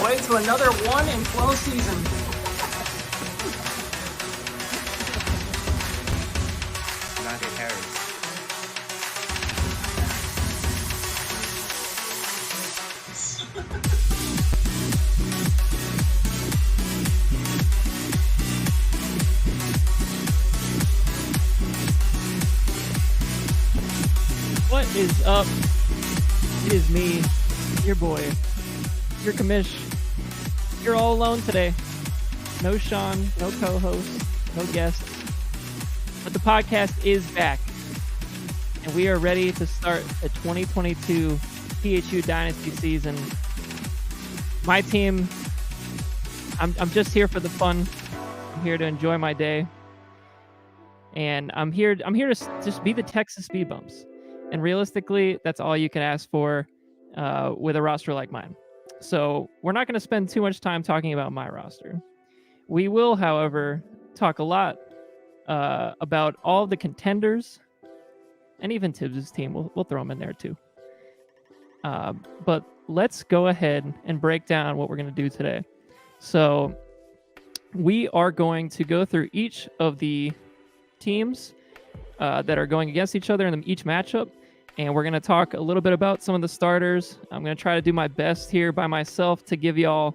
way to another 1-12 season. Najee Harris. What is up? It is me, your boy, your commish. You're all alone today. No Sean, no co-host, no guest. But the podcast is back. And we are ready to start the 2022 PHU Dynasty season. My team, I'm just here for the fun. I'm here to enjoy my day. And I'm here to just be the Texas Speed Bumps. And realistically, that's all you can ask for with a roster like mine. So we're not going to spend too much time talking about my roster. We will, however, talk a lot about all of the contenders and even Tibbs' team. We'll throw them in there too. But let's go ahead and break down what we're going to do today. So we are going to go through each of the teams that are going against each other in each matchup. And we're going to talk a little bit about some of the starters. I'm going to try to do my best here by myself to give y'all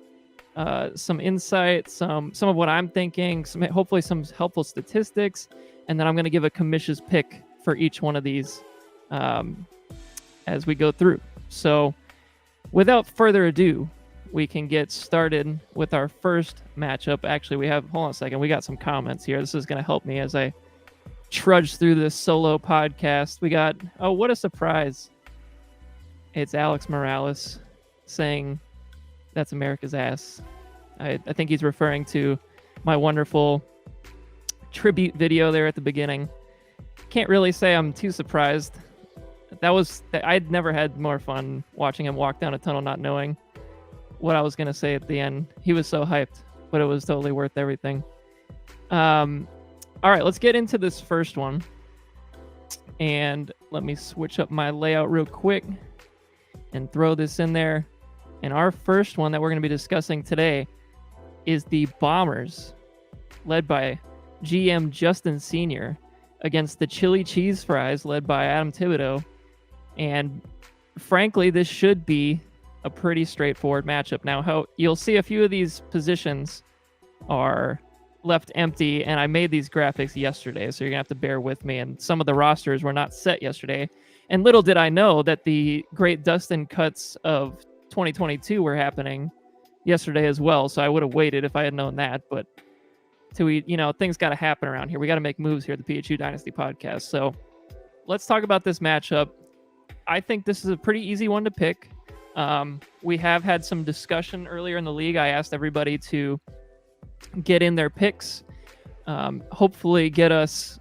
some insight, some of what I'm thinking, hopefully some helpful statistics. And then I'm going to give a commish's pick for each one of these as we go through. So without further ado, we can get started with our first matchup. Actually, hold on a second. We got some comments here. This is going to help me as I trudge through this solo podcast. We got, oh, what a surprise. It's Alex Morales saying that's America's ass. I think he's referring to my wonderful tribute video there at the beginning. Can't really say I'm too surprised. I'd never had more fun watching him walk down a tunnel not knowing what I was going to say at the end. He was so hyped, but it was totally worth everything. All right, let's get into this first one. And let me switch up my layout real quick and throw this in there. And our first one that we're going to be discussing today is the Bombers, led by GM Justin Sr., against the Chili Cheese Fries, led by Adam Thibodeau. And frankly, this should be a pretty straightforward matchup. Now, you'll see a few of these positions are left empty, and I made these graphics yesterday, so you're gonna have to bear with me, and some of the rosters were not set yesterday, and little did I know that the great Dustin cuts of 2022 were happening yesterday as well, so I would have waited if I had known that. But things got to happen around here. We got to make moves here at the PHU Dynasty podcast. So let's talk about this matchup. I think this is a pretty easy one to pick. We have had some discussion earlier in the league. I asked everybody to get in their picks, hopefully get us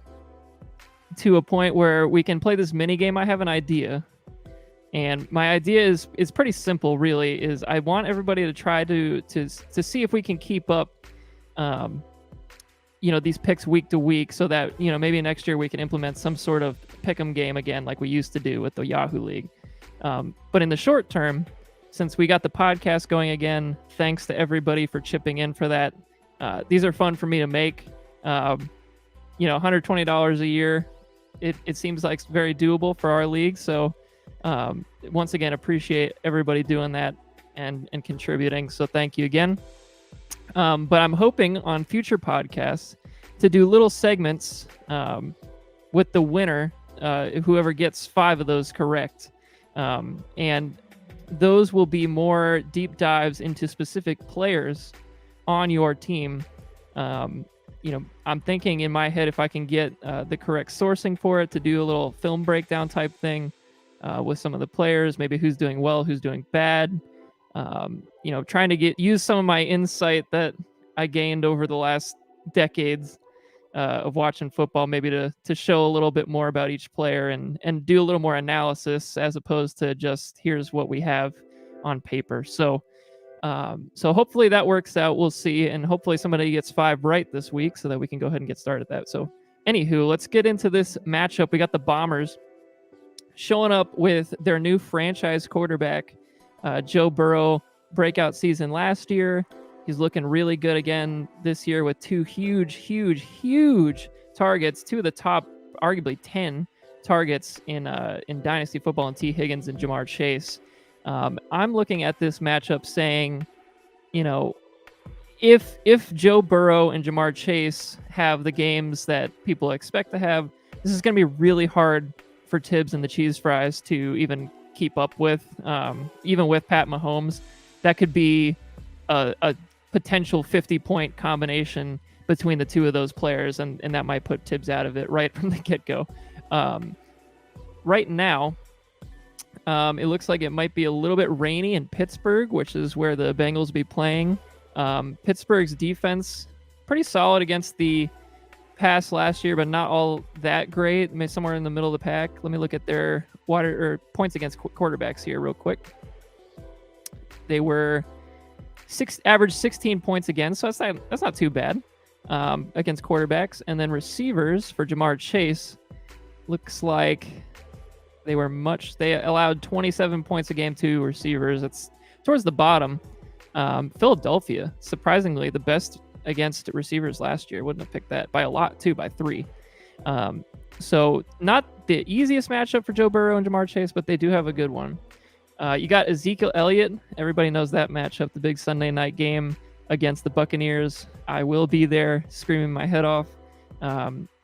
to a point where we can play this mini game. I have an idea, and my idea is pretty simple, really. Is I want everybody to try to see if we can keep up these picks week to week, so that maybe next year we can implement some sort of pick'em game again like we used to do with the Yahoo League. But in the short term, since we got the podcast going again, thanks to everybody for chipping in for that. These are fun for me to make. $120 a year. It seems like very doable for our league. So once again, appreciate everybody doing that and contributing. So thank you again. But I'm hoping on future podcasts to do little segments with the winner, whoever gets 5 of those correct. And those will be more deep dives into specific players on your team. I'm thinking in my head, if I can get the correct sourcing for it, to do a little film breakdown type thing with some of the players, maybe who's doing well, who's doing bad. Trying to use some of my insight that I gained over the last decades of watching football, maybe to show a little bit more about each player and do a little more analysis as opposed to just here's what we have on paper. So hopefully that works out. We'll see. And hopefully somebody gets 5 right this week so that we can go ahead and get started with that. So anywho, let's get into this matchup. We got the Bombers showing up with their new franchise quarterback, Joe Burrow, breakout season last year. He's looking really good again this year with 2 huge targets, 2 of the top, arguably 10 targets in Dynasty football, and T. Higgins and Jamar Chase. I'm looking at this matchup saying, if Joe Burrow and Jamar Chase have the games that people expect to have, this is going to be really hard for Tibbs and the Cheese Fries to even keep up with, even with Pat Mahomes. That could be a potential 50-point combination between the 2 of those players, and that might put Tibbs out of it right from the get-go. Right now, it looks like it might be a little bit rainy in Pittsburgh, which is where the Bengals will be playing. Pittsburgh's defense, pretty solid against the pass last year, but not all that great. Maybe somewhere in the middle of the pack. Let me look at their points against quarterbacks here real quick. They were average 16 points again, so that's not too bad against quarterbacks. And then receivers for Jamar Chase, looks like they allowed 27 points a game to receivers. It's towards the bottom. Philadelphia, surprisingly, the best against receivers last year. Wouldn't have picked that by a lot, too, by 3. So not the easiest matchup for Joe Burrow and Jamar Chase, but they do have a good one. You got Ezekiel Elliott. Everybody knows that matchup, the big Sunday night game against the Buccaneers. I will be there screaming my head off.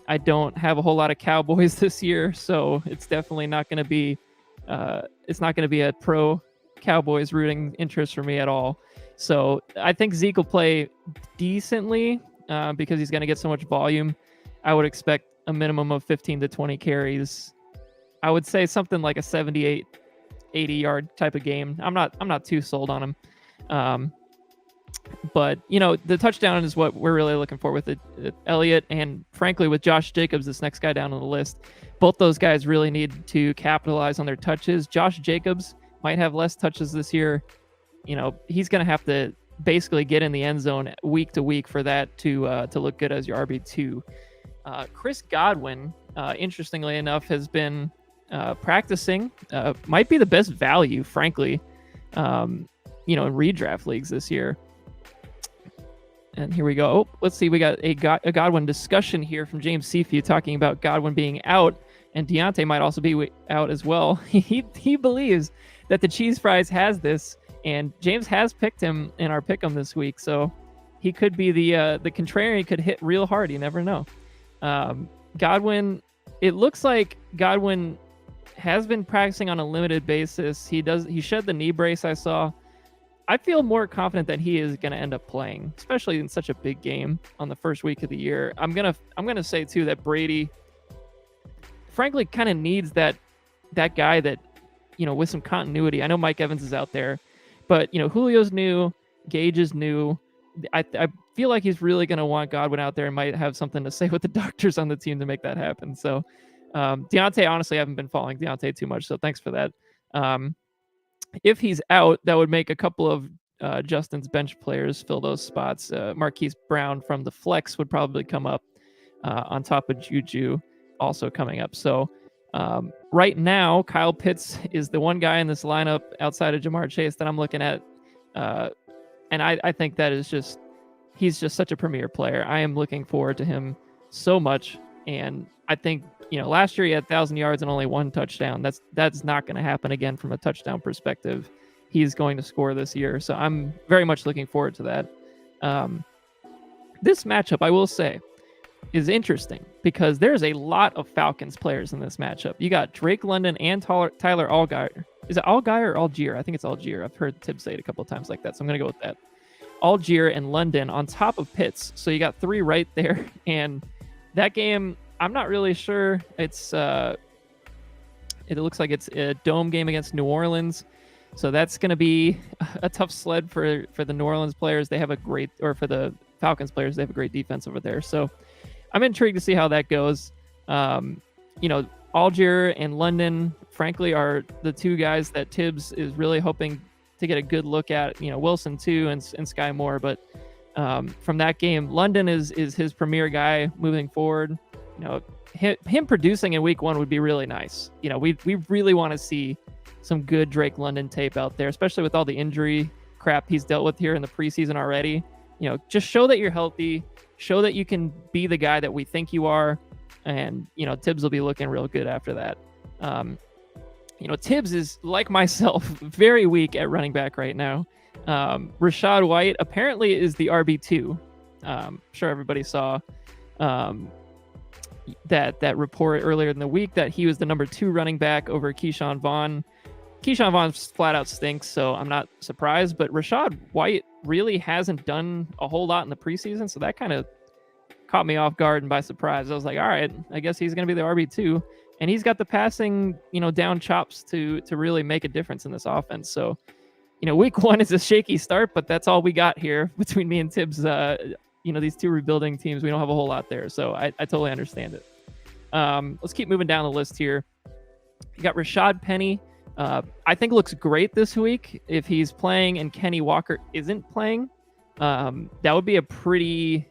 I don't have a whole lot of Cowboys this year, so it's definitely not going to be a pro Cowboys rooting interest for me at all. So I think Zeke will play decently because he's going to get so much volume. I would expect a minimum of 15 to 20 carries. I would say something like a 78, 80-yard type of game. I'm not too sold on him. But, the touchdown is what we're really looking for with Elliott, and frankly with Josh Jacobs, this next guy down on the list. Both those guys really need to capitalize on their touches. Josh Jacobs might have less touches this year. He's going to have to basically get in the end zone week to week for that to look good as your RB2. Chris Godwin, interestingly enough, has been practicing. Might be the best value, frankly, in redraft leagues this year. And here we go. Oh, let's see. We got a Godwin discussion here from James Seafood talking about Godwin being out, and Deontay might also be out as well. He believes that the Cheese Fries has this, and James has picked him in our pick'em this week, so he could be the contrarian, could hit real hard. You never know. Godwin, it looks like Godwin has been practicing on a limited basis. He shed the knee brace I saw. I feel more confident that he is going to end up playing, especially in such a big game on the first week of the year. I'm gonna say too that Brady, frankly, kind of needs that guy that, with some continuity. I know Mike Evans is out there, but Julio's new, Gage is new. I feel like he's really going to want Godwin out there and might have something to say with the doctors on the team to make that happen. So Deontay, honestly, I haven't been following Deontay too much, so thanks for that. If he's out, that would make a couple of Justin's bench players fill those spots. Marquise Brown from the flex would probably come up on top of Juju also coming up. So right now, Kyle Pitts is the one guy in this lineup outside of Jamar Chase that I'm looking at. And I think that is he's just such a premier player. I am looking forward to him so much. And I think, last year he had 1,000 yards and only 1 touchdown. That's not going to happen again from a touchdown perspective. He's going to score this year. So I'm very much looking forward to that. This matchup, I will say, is interesting because there's a lot of Falcons players in this matchup. You got Drake London and Tyler Allgeier. Is it Allgeier or Algier? I think it's Algier. I've heard Tibbs say it a couple of times like that, so I'm going to go with that. Algier and London on top of Pitts. So you got 3 right there. And that game, I'm not really sure. It looks like it's a dome game against New Orleans. So that's going to be a tough sled for the New Orleans players. They have for the Falcons players, they have a great defense over there. So I'm intrigued to see how that goes. Algier and London, frankly, are the 2 guys that Tibbs is really hoping to get a good look at. Wilson too, and Sky Moore. But from that game, London is his premier guy moving forward. Him producing in week 1 would be really nice. We really want to see some good Drake London tape out there, especially with all the injury crap he's dealt with here in the preseason already. Just show that you're healthy, show that you can be the guy that we think you are, and Tibbs will be looking real good after that. Tibbs is, like myself, very weak at running back right now. Rashad White apparently is the RB2. Sure everybody saw that report earlier in the week that he was the number 2 running back over Keyshawn Vaughn. Keyshawn Vaughn flat out stinks, so I'm not surprised. But Rashad White really hasn't done a whole lot in the preseason, so that kind of caught me off guard and by surprise. I was like, all right, I guess he's going to be the RB2. And he's got the passing, down chops to really make a difference in this offense. So, week 1 is a shaky start, but that's all we got here between me and Tibbs. These 2 rebuilding teams, we don't have a whole lot there. So I totally understand it. Let's keep moving down the list here. You got Rashad Penny. I think looks great this week. If he's playing and Kenny Walker isn't playing, that would be a pretty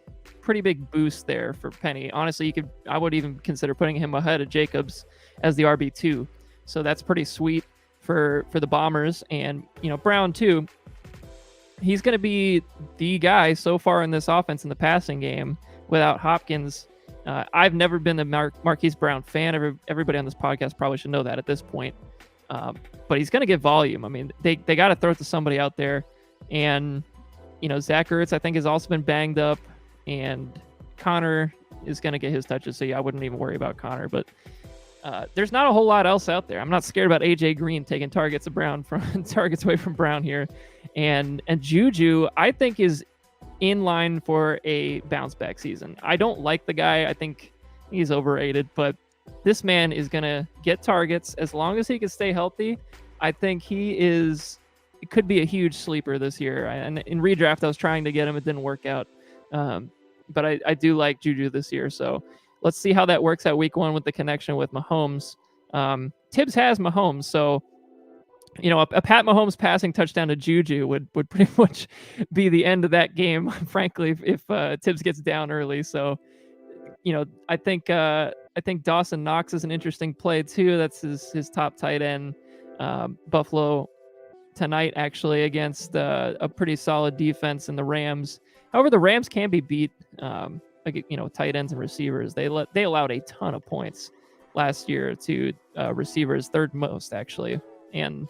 big boost there for Penny. Honestly, I would even consider putting him ahead of Jacobs as the RB2. So that's pretty sweet for the Bombers. And, Brown too. He's going to be the guy so far in this offense in the passing game without Hopkins. I've never been a Marquise Brown fan. Everybody on this podcast probably should know that at this point. But he's going to get volume. I mean, they got to throw it to somebody out there. And, Zach Ertz, I think, has also been banged up. And Connor is going to get his touches. So, yeah, I wouldn't even worry about Connor. But there's not a whole lot else out there. I'm not scared about A.J. Green taking targets away from Brown here. And Juju, I think, is in line for a bounce-back season. I don't like the guy. I think he's overrated. But this man is going to get targets as long as he can stay healthy. I think it could be a huge sleeper this year. And in redraft, I was trying to get him. It didn't work out. But I do like Juju this year. So let's see how that works out week 1 with the connection with Mahomes. Tibbs has Mahomes. So, a Pat Mahomes passing touchdown to Juju would pretty much be the end of that game, frankly, if Tibbs gets down early. So, I think Dawson Knox is an interesting play too. That's his top tight end. Buffalo tonight, actually, against a pretty solid defense in the Rams. However, the Rams can be beat, tight ends and receivers. They allowed a ton of points last year to receivers, 3rd most actually, and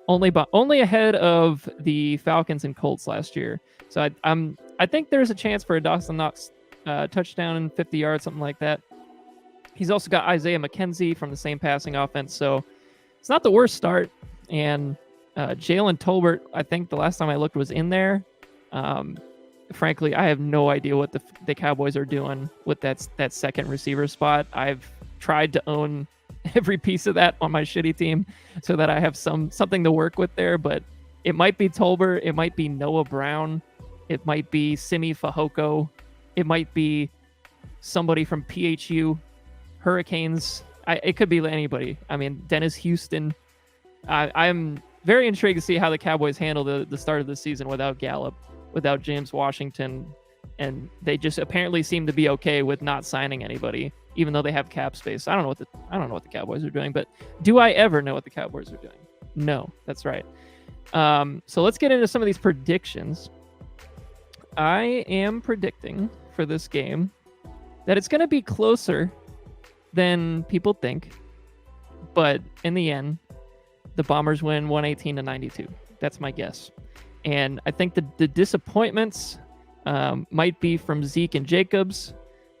only ahead of the Falcons and Colts last year. So I think there's a chance for a Dawson Knox touchdown and 50 yards, something like that. He's also got Isaiah McKenzie from the same passing offense, so it's not the worst start. And Jalen Tolbert, I think the last time I looked, was in there. Frankly, I have no idea what the Cowboys are doing with that second receiver spot. I've tried to own every piece of that on my shitty team so that I have something to work with there, but it might be Tolbert, it might be Noah Brown, it might be Simi Fehoko, it might be somebody from PHU Hurricanes. It could be anybody. I mean, Dennis Houston. I'm very intrigued to see how the Cowboys handle the start of the season without Gallup, without James Washington, and they just apparently seem to be okay with not signing anybody, even though they have cap space. I don't know what the Cowboys are doing, but do I ever know what the Cowboys are doing? No, that's right. So let's get into some of these predictions. I am predicting for this game that it's going to be closer than people think, but in the end, the Bombers win 118-92. That's my guess. And I think the disappointments might be from Zeke and Jacobs.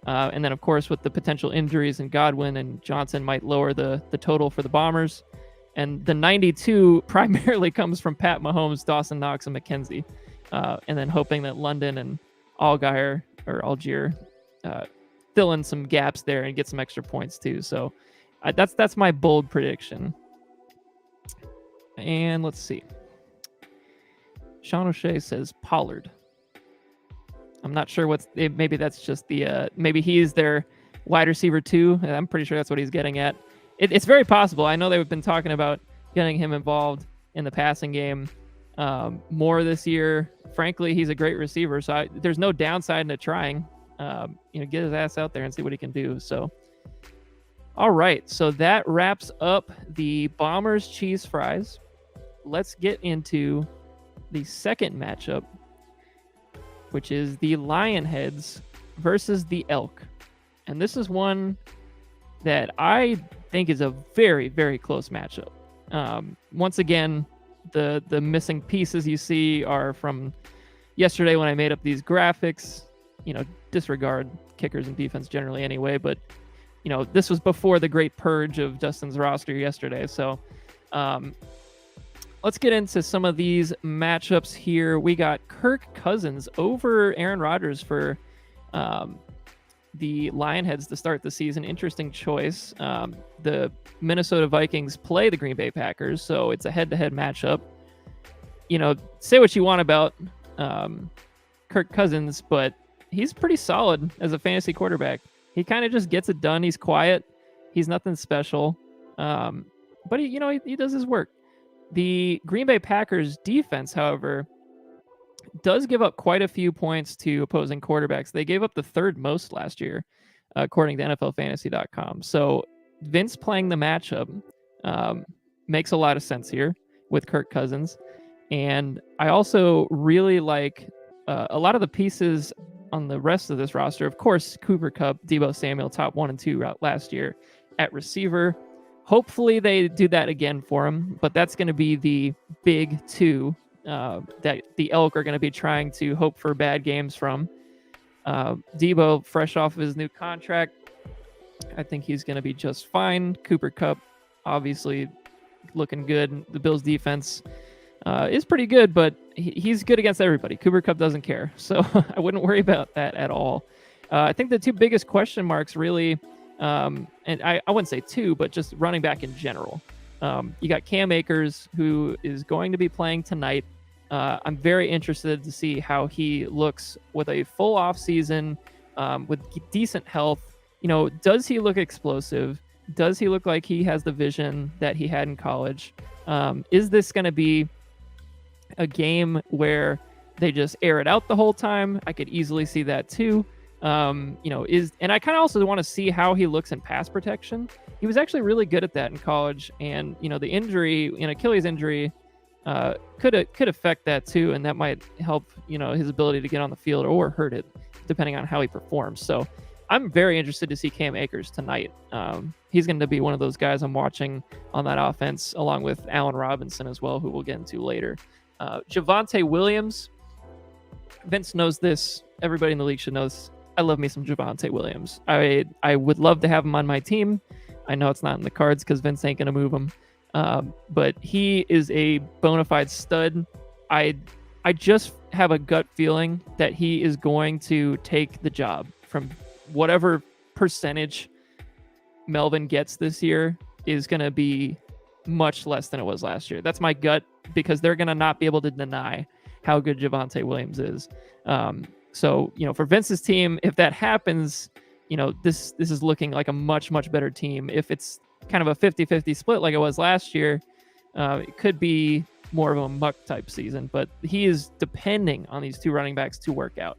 And then, of course, with the potential injuries in Godwin and Johnson might lower the total for the Bombers. And the 92 primarily comes from Pat Mahomes, Dawson Knox, and McKenzie. And then hoping that London and Algier fill in some gaps there and get some extra points too. So that's my bold prediction. And let's see. Sean O'Shea says Pollard. I'm not sure maybe that's just maybe he's their wide receiver too. I'm pretty sure that's what he's getting at. It's very possible. I know they've been talking about getting him involved in the passing game more this year. Frankly, he's a great receiver, so there's no downside in trying. Get his ass out there and see what he can do. So, all right. So that wraps up the Bombers cheese fries. Let's get into the second matchup, which is the Lionheads versus the Elk. And this is one that I think is a very, very close matchup. Once again, the missing pieces you see are from yesterday when I made up these graphics. Disregard kickers and defense generally anyway, but this was before the great purge of Dustin's roster yesterday. So let's get into some of these matchups here. We got Kirk Cousins over Aaron Rodgers for the Lionheads to start the season. Interesting choice. The Minnesota Vikings play the Green Bay Packers, so it's a head-to-head matchup. Say what you want about Kirk Cousins, but he's pretty solid as a fantasy quarterback. He kind of just gets it done. He's quiet. He's nothing special, but he does his work. The Green Bay Packers defense, however, does give up quite a few points to opposing quarterbacks. They gave up the third most last year, according to NFLFantasy.com. So Vince playing the matchup makes a lot of sense here with Kirk Cousins. And I also really like a lot of the pieces on the rest of this roster. Of course, Cooper Kupp, Deebo Samuel, top 1 and 2 last year at receiver. Hopefully they do that again for him, but that's going to be the big two that the Elk are going to be trying to hope for bad games from. Deebo, fresh off of his new contract, I think he's going to be just fine. Cooper Kupp, obviously looking good. The Bills defense is pretty good, but he's good against everybody. Cooper Kupp doesn't care, so I wouldn't worry about that at all. I think the two biggest question marks really, and I wouldn't say two, but just running back in general. You got Cam Akers, who is going to be playing tonight. I'm very interested to see how he looks with a full off season, with decent health. Does he look explosive? Does he look like he has the vision that he had in college? Is this going to be a game where they just air it out the whole time? I could easily see that too. And I kind of also want to see how he looks in pass protection. He was actually really good at that in college, and the injury, an Achilles injury, could affect that too, and that might help his ability to get on the field or hurt it, depending on how he performs. So I'm very interested to see Cam Akers tonight. He's going to be one of those guys I'm watching on that offense, along with Allen Robinson as well, who we'll get into later. Javonte Williams, Vince knows this. Everybody in the league should know this. I love me some Javonte Williams. I would love to have him on my team. I know it's not in the cards because Vince ain't going to move him. But he is a bona fide stud. I just have a gut feeling that he is going to take the job from whatever percentage Melvin gets this year is going to be much less than it was last year. That's my gut, because they're going to not be able to deny how good Javonte Williams is. So, for Vince's team, if that happens, this is looking like a much, much better team. If it's kind of a 50-50 split like it was last year, it could be more of a muck type season, but he is depending on these two running backs to work out.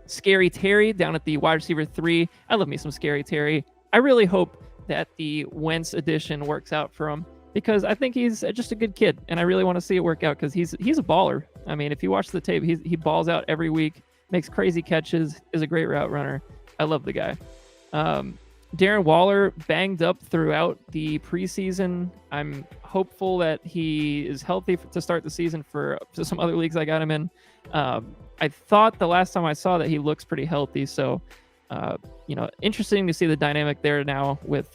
Scary Terry down at the wide receiver 3. I love me some Scary Terry. I really hope that the Wentz edition works out for him, because I think he's just a good kid, and I really want to see it work out, because he's a baller. I mean, if you watch the tape, he balls out every week, makes crazy catches, is a great route runner. I love the guy. Darren Waller banged up throughout the preseason. I'm hopeful that he is healthy to start the season for some other leagues I got him in. I thought the last time I saw that he looks pretty healthy, so interesting to see the dynamic there now with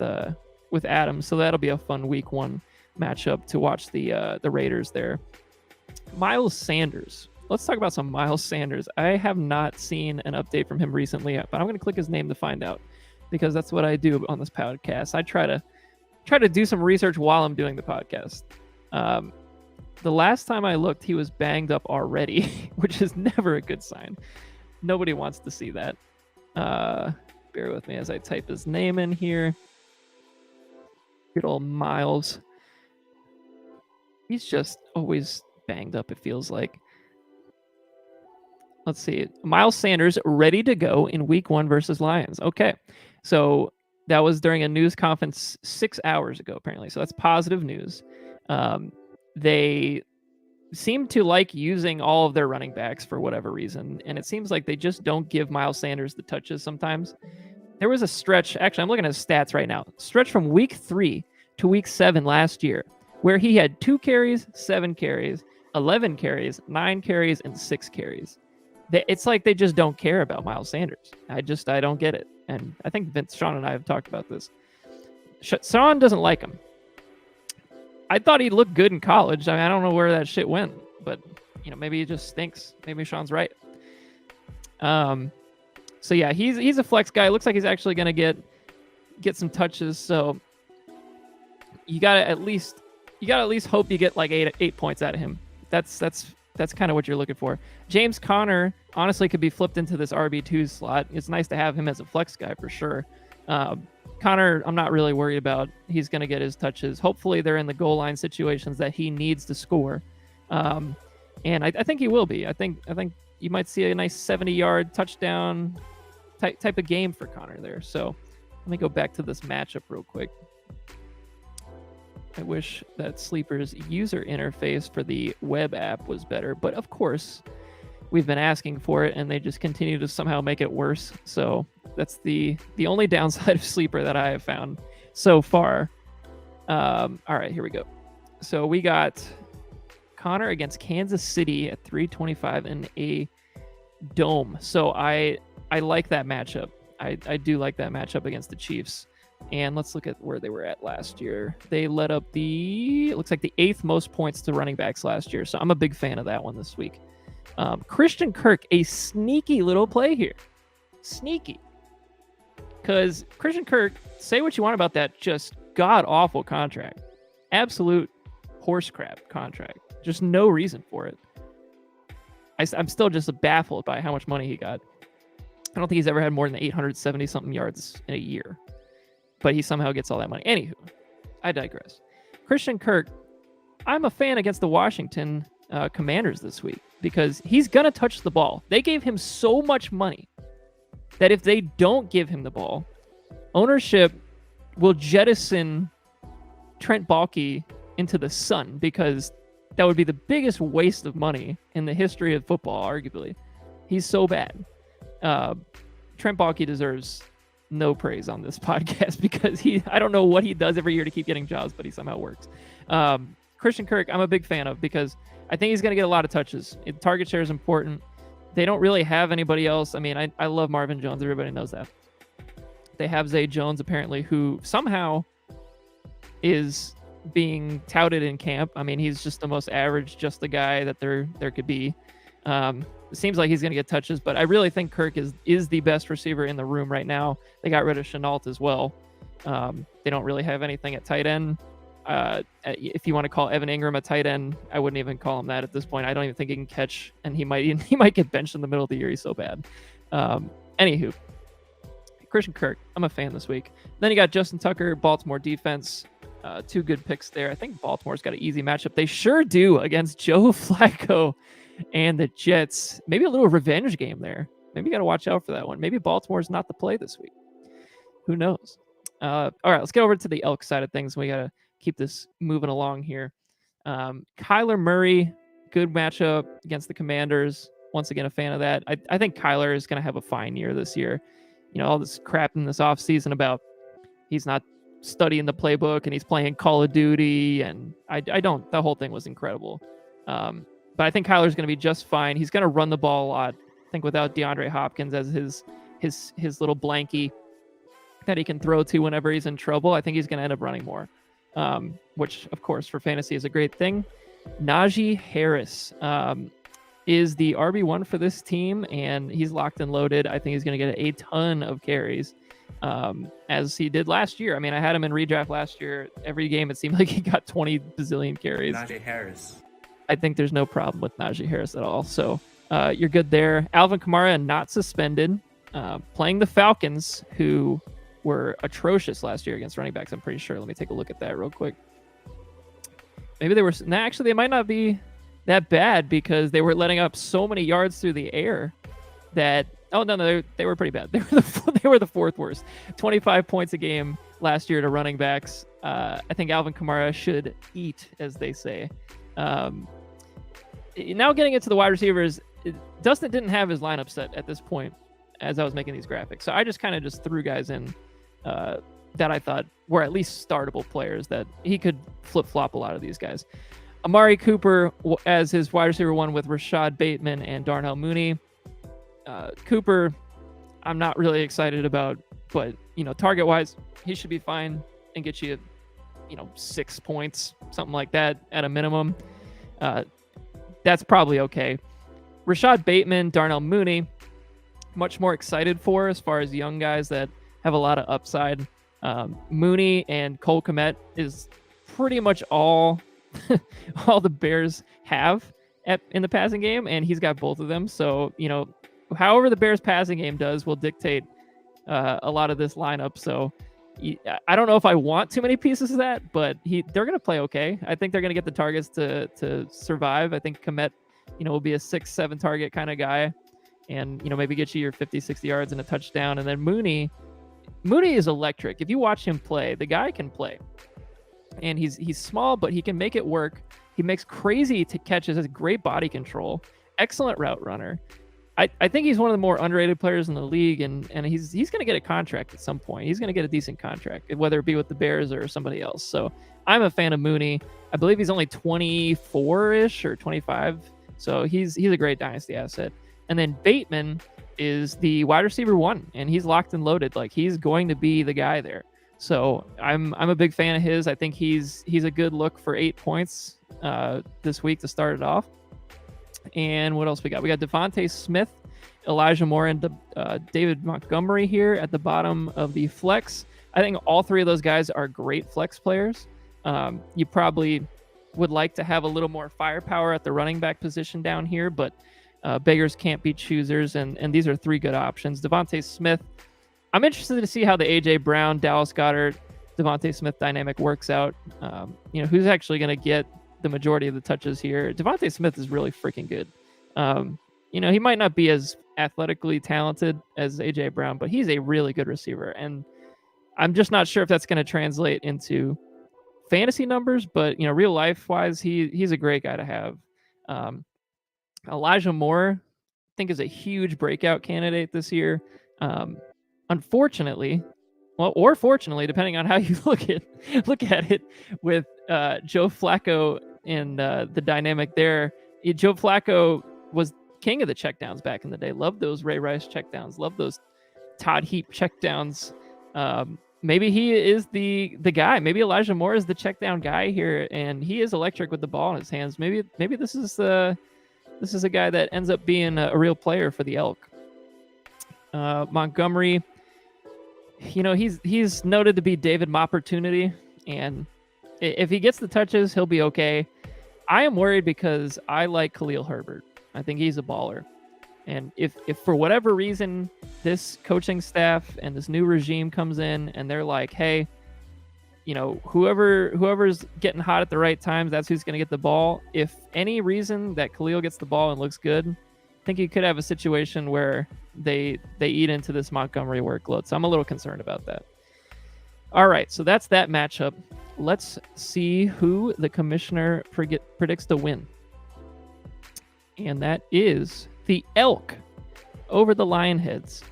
Adams. So that'll be a fun week 1 matchup to watch the Raiders there. Miles Sanders. Let's talk about some Miles Sanders. I have not seen an update from him recently, but I'm going to click his name to find out, because that's what I do on this podcast. I try to do some research while I'm doing the podcast. The last time I looked, he was banged up already, which is never a good sign. Nobody wants to see that. Bear with me as I type his name in here. Good old Miles. He's just always banged up, it feels like. Let's see. Miles Sanders ready to go in week 1 versus Lions. Okay. So that was during a news conference 6 hours ago, apparently. So that's positive news. They seem to like using all of their running backs for whatever reason, and it seems like they just don't give Miles Sanders the touches sometimes. There was a stretch, actually, I'm looking at his stats right now, stretch from week 3 to week 7 last year, where he had 2 carries, 7 carries, 11 carries, 9 carries, and 6 carries. It's like they just don't care about Miles Sanders. I don't get it. And I think Sean and I have talked about this. Sean doesn't like him. I thought he looked good in college. I mean, I don't know where that shit went, but maybe he just stinks. Maybe Sean's right. So yeah, he's a flex guy. Looks like he's actually gonna get some touches. So you gotta at least hope you get like eight points out of him. That's kind of what you're looking for. James Conner honestly could be flipped into this RB2 slot. It's nice to have him as a flex guy for sure. Conner, I'm not really worried about. He's going to get his touches. Hopefully they're in the goal line situations that he needs to score. And I think he will be. I think you might see a nice 70-yard touchdown type of game for Conner there. So let me go back to this matchup real quick. I wish that Sleeper's user interface for the web app was better, but of course we've been asking for it and they just continue to somehow make it worse. So that's the only downside of Sleeper that I have found so far. All right, here we go. So we got Conner against Kansas City at 325 in a dome. So I like that matchup. I do like that matchup against the Chiefs. And let's look at where they were at last year. They led up it looks like the 8th most points to running backs last year. So I'm a big fan of that one this week. Christian Kirk, a sneaky little play here. Sneaky. Because Christian Kirk, say what you want about that just god-awful contract. Absolute horse crap contract. Just no reason for it. I'm still just baffled by how much money he got. I don't think he's ever had more than 870-something yards in a year. But he somehow gets all that money. Anywho, I digress. Christian Kirk, I'm a fan against the Washington Commanders this week because he's going to touch the ball. They gave him so much money that if they don't give him the ball, ownership will jettison Trent Baalke into the sun because that would be the biggest waste of money in the history of football, arguably. He's so bad. Trent Baalke deserves no praise on this podcast because I don't know what he does every year to keep getting jobs, but he somehow works. Christian Kirk, I'm a big fan of because I think he's going to get a lot of touches. Target share is important. They don't really have anybody else. I mean, I love Marvin Jones. Everybody knows that. They have Zay Jones, apparently, who somehow is being touted in camp. I mean, he's just the most average, just the guy that there could be. It seems like he's going to get touches, but I really think Kirk is the best receiver in the room right now. They got rid of Chenault as well. They don't really have anything at tight end. If you want to call Evan Ingram a tight end, I wouldn't even call him that at this point. I don't even think he can catch, and he might get benched in the middle of the year. He's so bad. Anywho, Christian Kirk, I'm a fan this week. Then you got Justin Tucker, Baltimore defense. 2 good picks there. I think Baltimore's got an easy matchup. They sure do against Joe Flacco and the Jets. Maybe a little revenge game there. Maybe you got to watch out for that one. Maybe Baltimore's not the play this week. Who knows? All right, let's get over to the Elk side of things. We got to keep this moving along here. Kyler Murray, good matchup against the Commanders. Once again, a fan of that. I think Kyler is going to have a fine year this year. All this crap in this offseason about he's not studying the playbook and he's playing Call of Duty, and I don't. The whole thing was incredible. But I think Kyler's going to be just fine. He's going to run the ball a lot. I think without DeAndre Hopkins as his little blankie that he can throw to whenever he's in trouble, I think he's going to end up running more, which, of course, for fantasy is a great thing. Najee Harris is the RB1 for this team, and he's locked and loaded. I think he's going to get a ton of carries, as he did last year. I mean, I had him in redraft last year. Every game, it seemed like he got 20 bazillion carries. Najee Harris. I think there's no problem with Najee Harris at all. So you're good there. Alvin Kamara not suspended, playing the Falcons, who were atrocious last year against running backs. I'm pretty sure. Let me take a look at that real quick. Maybe they were. No, actually, they might not be that bad because they were letting up so many yards through the air that. Oh no, they were pretty bad. They were the 4th worst. 25 points a game last year to running backs. I think Alvin Kamara should eat, as they say. now getting into the wide receivers, Dustin didn't have his lineup set at this point as I was making these graphics. So I just kind of just threw guys in that I thought were at least startable players that he could flip-flop a lot of these guys. Amari Cooper as his wide receiver 1 with Rashad Bateman and Darnell Mooney. Cooper, I'm not really excited about, but, target-wise, he should be fine and get you, 6 points, something like that at a minimum. That's probably okay. Rashad Bateman, Darnell Mooney, much more excited for as far as young guys that have a lot of upside. Mooney and Cole Kmet is pretty much all the Bears have in the passing game, and he's got both of them. So, however the Bears passing game does will dictate a lot of this lineup. So I don't know if I want too many pieces of that, but they're going to play okay. I think they're going to get the targets to survive. I think Kmet, will be a 6-7 target kind of guy, and maybe get you your 50-60 yards and a touchdown. And then Mooney is electric. If you watch him play, the guy can play, and he's small, but he can make it work. He makes crazy catches, has great body control, excellent route runner. I think he's one of the more underrated players in the league, and he's going to get a contract at some point. He's going to get a decent contract, whether it be with the Bears or somebody else. So I'm a fan of Mooney. I believe he's only 24-ish or 25, so he's a great dynasty asset. And then Bateman is the wide receiver 1, and he's locked and loaded. Like, he's going to be the guy there. So I'm a big fan of his. I think he's a good look for 8 points this week to start it off. And what else we got? We got Devonta Smith, Elijah Moore, and David Montgomery here at the bottom of the flex. I think all 3 of those guys are great flex players. You probably would like to have a little more firepower at the running back position down here, but beggars can't be choosers, and these are 3 good options. Devonta Smith, I'm interested to see how the A.J. Brown, Dallas Goedert, Devonta Smith dynamic works out. Who's actually going to get the majority of the touches here. Devonta Smith is really freaking good. He might not be as athletically talented as A.J. Brown, but he's a really good receiver, and I'm just not sure if that's going to translate into fantasy numbers, but real life wise, he's a great guy to have. Elijah Moore, I think, is a huge breakout candidate this year. Unfortunately, or fortunately, depending on how you look at it, with Joe Flacco and the dynamic there. Joe Flacco was king of the checkdowns back in the day. Loved those Ray Rice checkdowns. Loved those Todd Heap checkdowns. Maybe he is the guy. Maybe Elijah Moore is the checkdown guy here, and he is electric with the ball in his hands. Maybe this is a guy that ends up being a real player for the Elk. Montgomery, he's noted to be David Mopportunity, and if he gets the touches, he'll be okay. I am worried because I like Khalil Herbert. I think he's a baller. And if for whatever reason this coaching staff and this new regime comes in and they're like, hey, whoever's getting hot at the right times, that's who's going to get the ball. If any reason that Khalil gets the ball and looks good, I think you could have a situation where they eat into this Montgomery workload. So I'm a little concerned about that. All right, so that's that matchup. Let's see who the commissioner predicts to win. And that is the Elk over the Lionheads.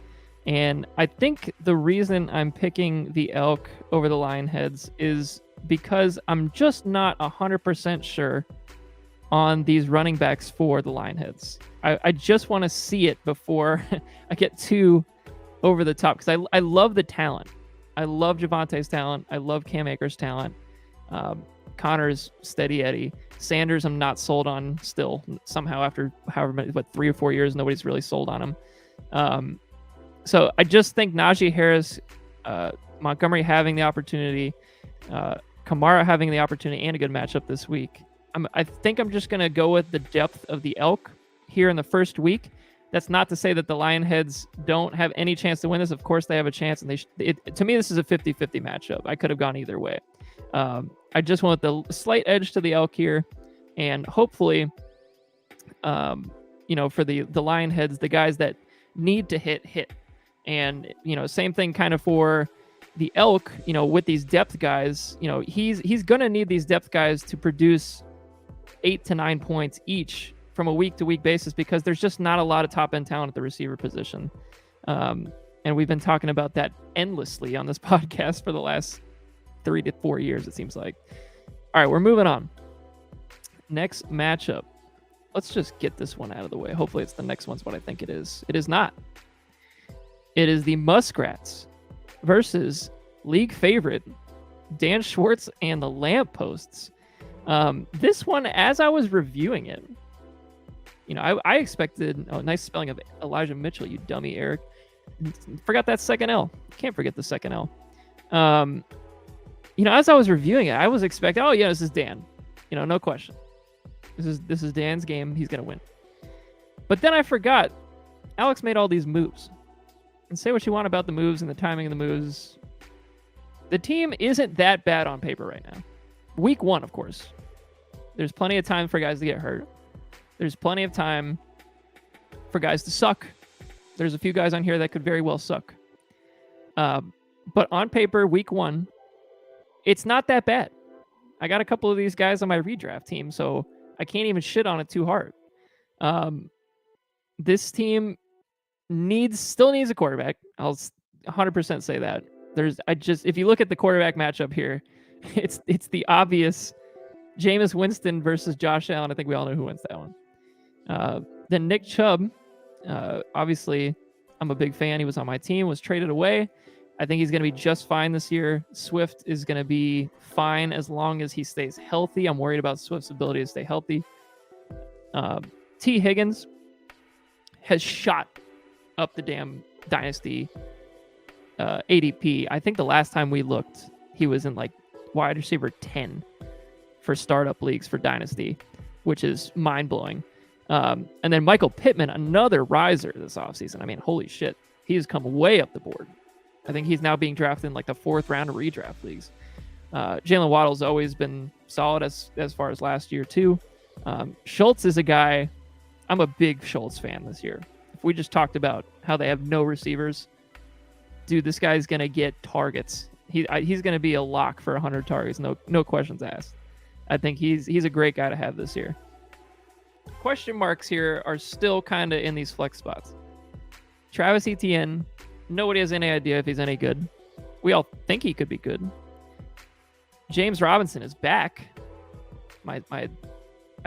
And I think the reason I'm picking the Elk over the Lionheads is because I'm just not 100% sure on these running backs for the Lionheads. I just want to see it before I get too over the top, because I love the talent. I love Javonte's talent. I love Cam Akers' talent. Connor's steady Eddie. Sanders, I'm not sold on still. Somehow after however many, 3 or 4 years, nobody's really sold on him. So I just think Najee Harris, Montgomery having the opportunity, Kamara having the opportunity, and a good matchup this week. I think I'm just going to go with the depth of the Elk here in the first week. That's not to say that the Lionheads don't have any chance to win this. Of course they have a chance, and to me this is a 50-50 matchup. I could have gone either way. I just want the slight edge to the Elk here, and hopefully, for the Lionheads, the guys that need to hit. And, same thing kind of for the Elk, with these depth guys, he's going to need these depth guys to produce 8 to 9 points each from a week-to-week basis because there's just not a lot of top-end talent at the receiver position. And we've been talking about that endlessly on this podcast for the last 3 to 4 years, it seems like. All right, we're moving on. Next matchup. Let's just get this one out of the way. Hopefully it's the next one's what I think it is. It is not. It is the Muskrats versus league favorite Dan Schwartz and the Lampposts. This one, as I was reviewing it, I expected a nice spelling of Elijah Mitchell, you dummy, Eric. Forgot that second L. Can't forget the second L. As I was reviewing it, I was expecting, this is Dan. No question. This is Dan's game. He's gonna win. But then I forgot. Alex made all these moves. And say what you want about the moves and the timing of the moves. The team isn't that bad on paper right now. Week 1, of course. There's plenty of time for guys to get hurt. There's plenty of time for guys to suck. There's a few guys on here that could very well suck. But on paper, week 1, it's not that bad. I got a couple of these guys on my redraft team, so I can't even shit on it too hard. This team still needs a quarterback. I'll 100% say that. If you look at the quarterback matchup here, it's the obvious Jameis Winston versus Josh Allen. I think we all know who wins that one. Then Nick Chubb, obviously, I'm a big fan. He was on my team, was traded away. I think he's going to be just fine this year. Swift is going to be fine as long as he stays healthy. I'm worried about Swift's ability to stay healthy. T. Higgins has shot up the damn dynasty ADP. I think the last time we looked, he was in like wide receiver 10 for startup leagues for dynasty, which is mind-blowing. And then Michael Pittman, another riser this offseason. I mean, holy shit. He's come way up the board. I think he's now being drafted in like the 4th round of redraft leagues. Jalen Waddle's always been solid as far as last year too. Schultz is a guy, I'm a big Schultz fan this year. If we just talked about how they have no receivers, dude, this guy's going to get targets. He's going to be a lock for 100 targets. No questions asked. I think he's a great guy to have this year. Question marks here are still kind of in these flex spots. Travis Etienne, nobody has any idea if he's any good. We all think he could be good. James Robinson is back. I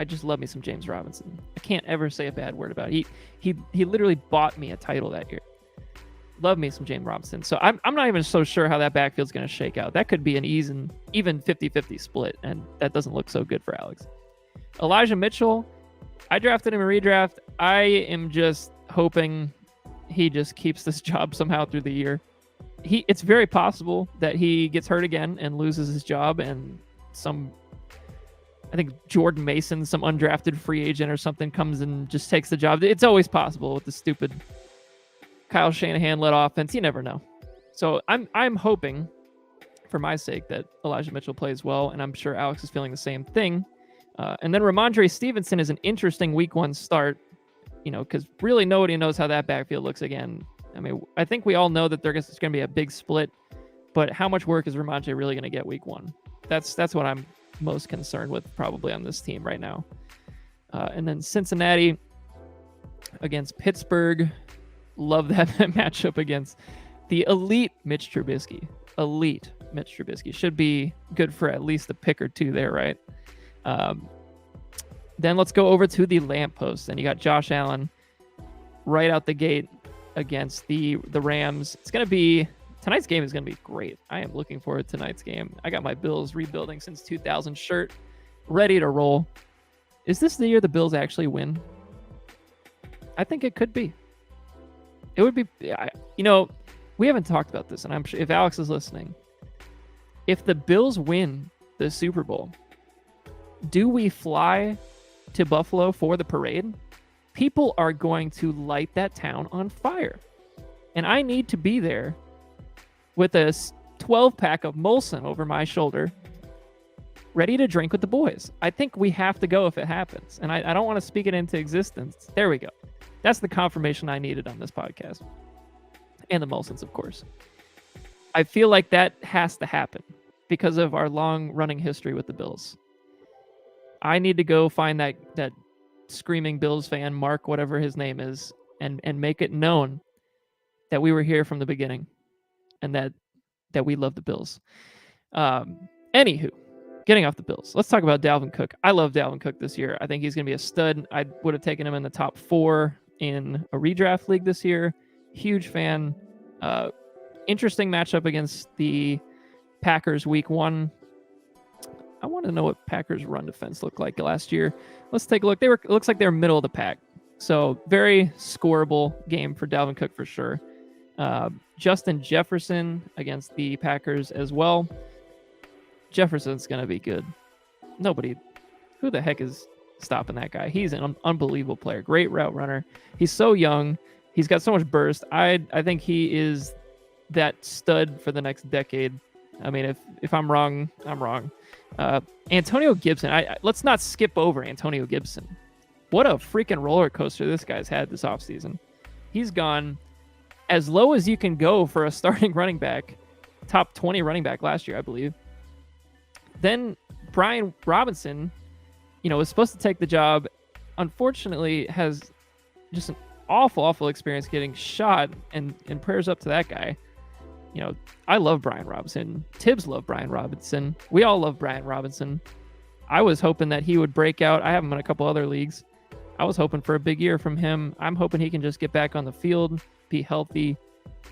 just love me some James Robinson. I can't ever say a bad word about it. He literally bought me a title that year. Love me some James Robinson. So I'm not even so sure how that backfield's going to shake out. That could be an even 50-50 split, and that doesn't look so good for Alex. Elijah Mitchell, I drafted him in redraft. I am just hoping he just keeps this job somehow through the year. It's very possible that he gets hurt again and loses his job, and I think Jordan Mason, some undrafted free agent or something, comes and just takes the job. It's always possible with the stupid Kyle Shanahan-led offense. You never know. So I'm hoping, for my sake, that Elijah Mitchell plays well, and I'm sure Alex is feeling the same thing. And then Ramondre Stevenson is an interesting week 1 start, because really nobody knows how that backfield looks again. I mean, I think we all know that there's going to be a big split, but how much work is Ramondre really going to get week 1? That's what I'm most concerned with probably on this team right now. And then Cincinnati against Pittsburgh. Love that matchup against the elite Mitch Trubisky. Elite Mitch Trubisky. Should be good for at least a pick or two there, right? Then let's go over to the Lamppost. And you got Josh Allen right out the gate against the Rams. Tonight's game is going to be great. I am looking forward to tonight's game. I got my Bills rebuilding since 2000 shirt ready to roll. Is this the year the Bills actually win? I think it could be. It would be, we haven't talked about this, and I'm sure if Alex is listening, if the Bills win the Super Bowl, do we fly to Buffalo for the parade? People are going to light that town on fire. And I need to be there with a 12-pack of Molson over my shoulder, ready to drink with the boys. I think we have to go if it happens. And I don't want to speak it into existence. There we go. That's the confirmation I needed on this podcast. And the Molsons, of course. I feel like that has to happen because of our long-running history with the Bills. I need to go find that screaming Bills fan, Mark, whatever his name is, and make it known that we were here from the beginning and that we love the Bills. Anywho, getting off the Bills, let's talk about Dalvin Cook. I love Dalvin Cook this year. I think he's going to be a stud. I would have taken him in the top 4 in a redraft league this year. Huge fan. Interesting matchup against the Packers week 1. I want to know what Packers run defense looked like last year. Let's take a look. It looks like they were middle of the pack. So very scoreable game for Dalvin Cook for sure. Justin Jefferson against the Packers as well. Jefferson's going to be good. Who the heck is stopping that guy? He's an unbelievable player. Great route runner. He's so young. He's got so much burst. I think he is that stud for the next decade. I mean, if I'm wrong, I'm wrong. Antonio Gibson. Let's not skip over Antonio Gibson. What a freaking roller coaster this guy's had this offseason. He's gone as low as you can go for a starting running back. Top 20 running back last year, I believe. Then Brian Robinson, was supposed to take the job. Unfortunately, has just an awful experience getting shot, and prayers up to that guy. I love Brian Robinson. Tibbs loved Brian Robinson. We all love Brian Robinson. I was hoping that he would break out. I have him in a couple other leagues. I was hoping for a big year from him. I'm hoping he can just get back on the field, be healthy,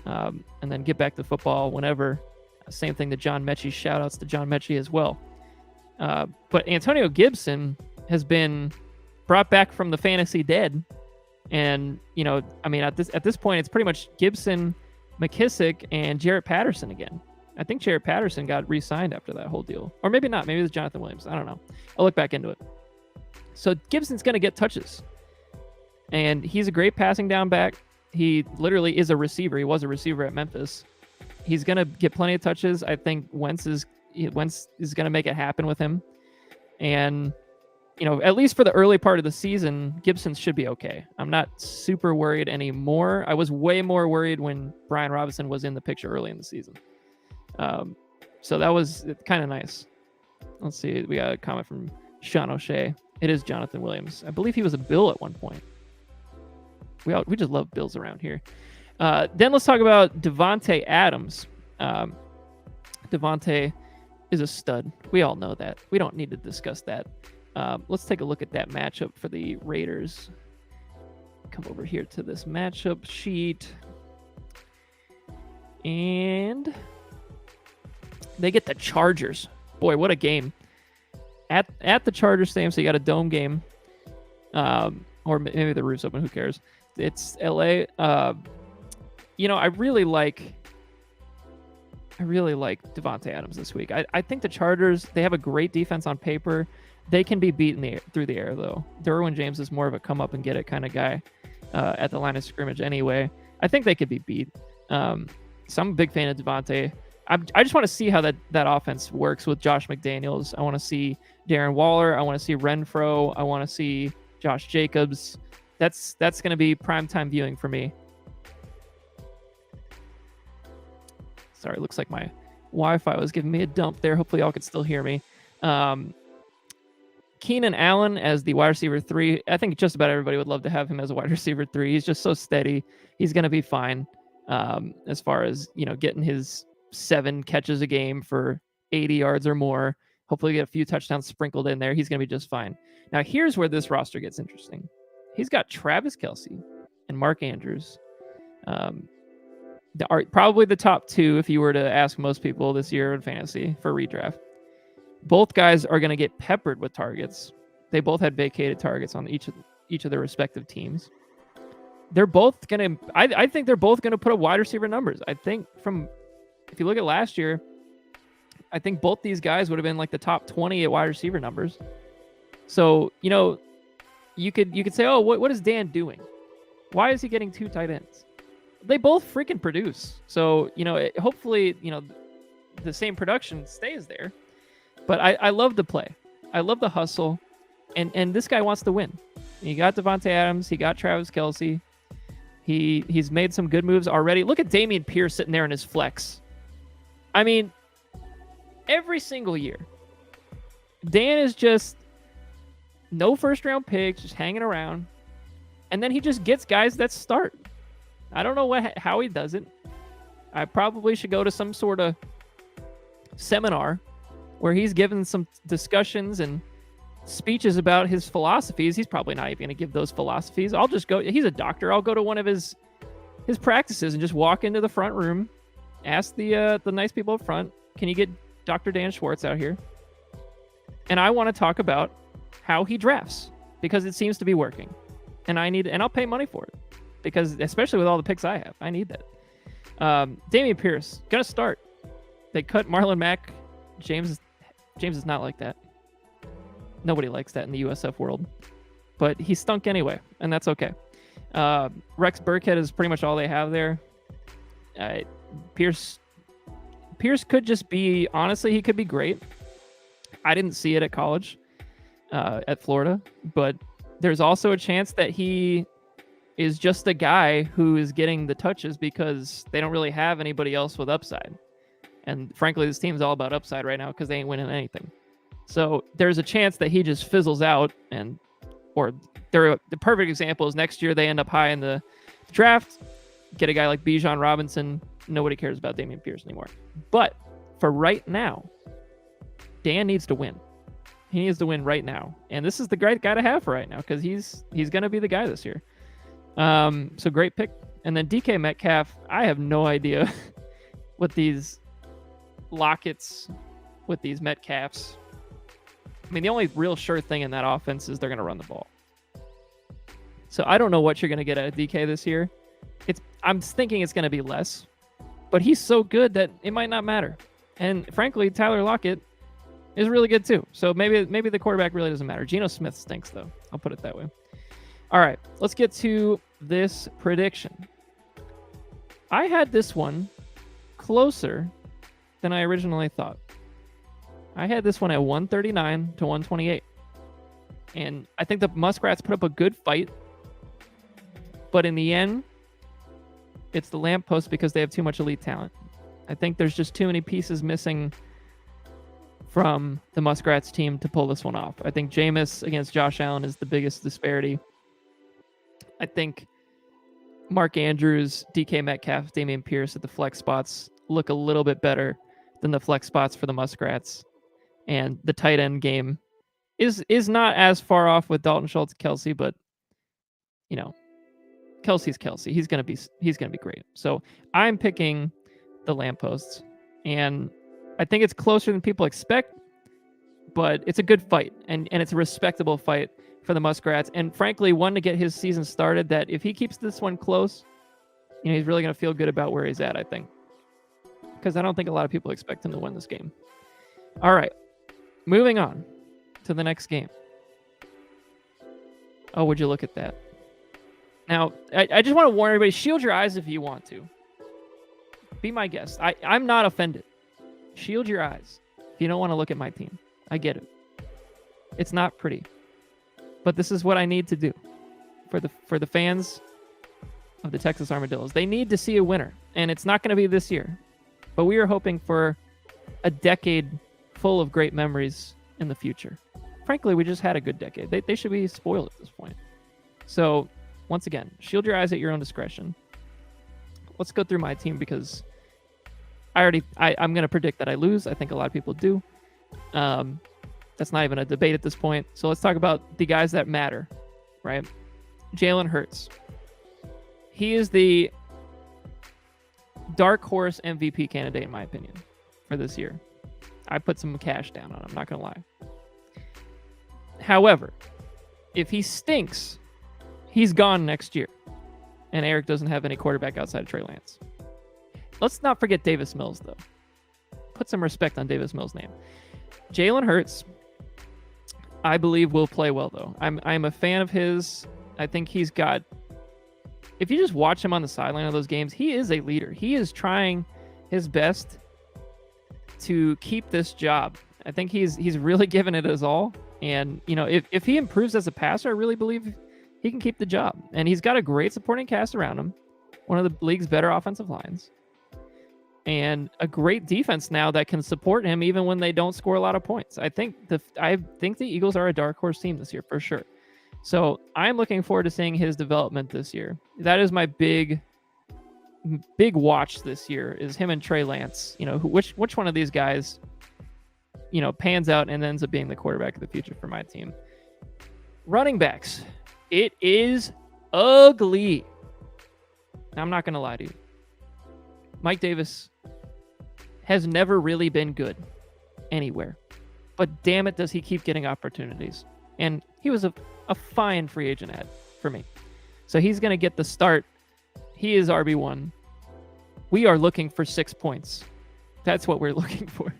and then get back to football whenever. Same thing to John Mechie. Shout outs to John Mechie as well. But Antonio Gibson has been brought back from the fantasy dead. And, at this point, it's pretty much Gibson, McKissick, and Jarrett Patterson again. I think Jarrett Patterson got re-signed after that whole deal. Or maybe not. Maybe it was Jonathan Williams. I don't know. I'll look back into it. So Gibson's going to get touches. And he's a great passing down back. He literally is a receiver. He was a receiver at Memphis. He's going to get plenty of touches. I think Wentz is going to make it happen with him. And, at least for the early part of the season, Gibson should be okay. I'm not super worried anymore. I was way more worried when Brian Robinson was in the picture early in the season. So that was kind of nice. Let's see. We got a comment from Sean O'Shea. It is Jonathan Williams. I believe he was a Bill at one point. We just love Bills around here. Then let's talk about Devonta Adams. Devonta is a stud. We all know that. We don't need to discuss that. Let's take a look at that matchup for the Raiders. Come over here to this matchup sheet. And they get the Chargers. Boy, what a game. At the Chargers Stadium, so you got a dome game. Or maybe the roof's open, who cares? It's LA. I really like Devonta Adams this week. I think the Chargers, they have a great defense on paper. They can be beaten through the air, though. Derwin James is more of a come up and get it kind of guy at the line of scrimmage anyway. I think they could be beat. So I'm a big fan of Devonta. I just want to see how that offense works with Josh McDaniels. I want to see Darren Waller. I want to see Renfro. I want to see Josh Jacobs. That's going to be primetime viewing for me. Sorry, it looks like my Wi-Fi was giving me a dump there. Hopefully y'all can still hear me. Keenan Allen as the wide receiver 3. I think just about everybody would love to have him as a wide receiver 3. He's just so steady. He's going to be fine as far as, getting his 7 catches a game for 80 yards or more. Hopefully get a few touchdowns sprinkled in there. He's going to be just fine. Now, here's where this roster gets interesting. He's got Travis Kelce and Mark Andrews. Probably the top 2 if you were to ask most people this year in fantasy for redraft. Both guys are going to get peppered with targets. They both had vacated targets on each of their respective teams. They're both going to... I think they're both going to put up wide receiver numbers. I think if you look at last year, I think both these guys would have been like the top 20 at wide receiver numbers. So, you could say, oh, what is Dan doing? Why is he getting 2 tight ends? They both freaking produce. So, hopefully, the same production stays there. But I love the play. I love the hustle. And this guy wants to win. He got Devonta Adams. He got Travis Kelce. He's made some good moves already. Look at Dameon Pierce sitting there in his flex. I mean, every single year, Dan is just No first-round picks, just hanging around. And then he just gets guys that start. I don't know how he does it. I probably should go to some sort of seminar where he's given some discussions and speeches about his philosophies. He's probably not even going to give those philosophies. I'll just go. He's a doctor. I'll go to one of his practices and just walk into the front room, ask the nice people up front, can you get Dr. Dan Schwartz out here? And I want to talk about how he drafts, because it seems to be working. And I'll pay money for it, because especially with all the picks I have, I need that. Dameon Pierce gonna start. They cut Marlon Mack. James is not like that. Nobody likes that in the USF world, but he stunk anyway, and that's okay. Rex Burkhead is pretty much all they have there. Pierce could just be, honestly, he could be great. I didn't see it at college at Florida, but there's also a chance that he is just a guy who is getting the touches because they don't really have anybody else with upside. And frankly, this team's all about upside right now because they ain't winning anything. So there's a chance that he just fizzles out, or the perfect example is next year they end up high in the draft, get a guy like Bijan Robinson. Nobody cares about Dameon Pierce anymore. But for right now, Dan needs to win. He needs to win right now. And this is the great guy to have for right now, because he's going to be the guy this year. So great pick. And then DK Metcalf, I have no idea what these Lockets with these Metcalfs. I mean, the only real sure thing in that offense is they're going to run the ball. So I don't know what you're going to get out of DK this year. I'm thinking it's going to be less, but he's so good that it might not matter. And frankly, Tyler Lockett is really good too. So maybe the quarterback really doesn't matter. Geno Smith stinks though. I'll put it that way. All right, let's get to this prediction. I had this one closer than I originally thought. I had this one at 139 to 128. And I think the Muskrats put up a good fight. But in the end, it's the lamppost because they have too much elite talent. I think there's just too many pieces missing from the Muskrats team to pull this one off. I think Jameis against Josh Allen is the biggest disparity. I think Mark Andrews, DK Metcalf, Dameon Pierce at the flex spots look a little bit better than the flex spots for the Muskrats. And the tight end game is not as far off with Dalton Schultz, Kelsey, but you know, Kelsey's Kelsey. He's gonna be great. So I'm picking the lampposts, and I think it's closer than people expect, but it's a good fight, and it's a respectable fight for the Muskrats. And frankly, one to get his season started, that if he keeps this one close, you know, he's really gonna feel good about where he's at, I think. Because I don't think a lot of people expect him to win this game. All right, moving on to the next game. Oh, would you look at that? Now, I just want to warn everybody, shield your eyes if you want to. Be my guest. I'm not offended. Shield your eyes if you don't want to look at my team. I get it. It's not pretty. But this is what I need to do for the fans of the Texas Armadillos. They need to see a winner, and it's not going to be this year. But we are hoping for a decade full of great memories in the future. Frankly, we just had a good decade. They should be spoiled at this point. So, once again, shield your eyes at your own discretion. Let's go through my team, because I'm going to predict that I lose. I think a lot of people do. That's not even a debate at this point. So let's talk about the guys that matter, right? Jalen Hurts. He is the dark horse MVP candidate, in my opinion, for this year. I put some cash down on him, I'm not going to lie. However, if he stinks, he's gone next year. And Eric doesn't have any quarterback outside of Trey Lance. Let's not forget Davis Mills, though. Put some respect on Davis Mills' name. Jalen Hurts, I believe, will play well, though. I'm a fan of his. I think he's got... If you just watch him on the sideline of those games, he is a leader. He is trying his best to keep this job. I think he's really given it his all. And, you know, if he improves as a passer, I really believe he can keep the job. And he's got a great supporting cast around him. One of the league's better offensive lines. and a great defense now that can support him even when they don't score a lot of points. I think the Eagles are a dark horse team this year for sure. So I'm looking forward to seeing his development this year. That is my big watch this year, is him and Trey Lance. Which one of these guys, pans out and ends up being the quarterback of the future for my team. Running backs. It is ugly. I'm not going to lie to you. Mike Davis has never really been good anywhere. But damn it, does he keep getting opportunities. And he was a fine free agent ad for me. So he's going to get the start. He is RB1. We are looking for 6 points. That's what we're looking for.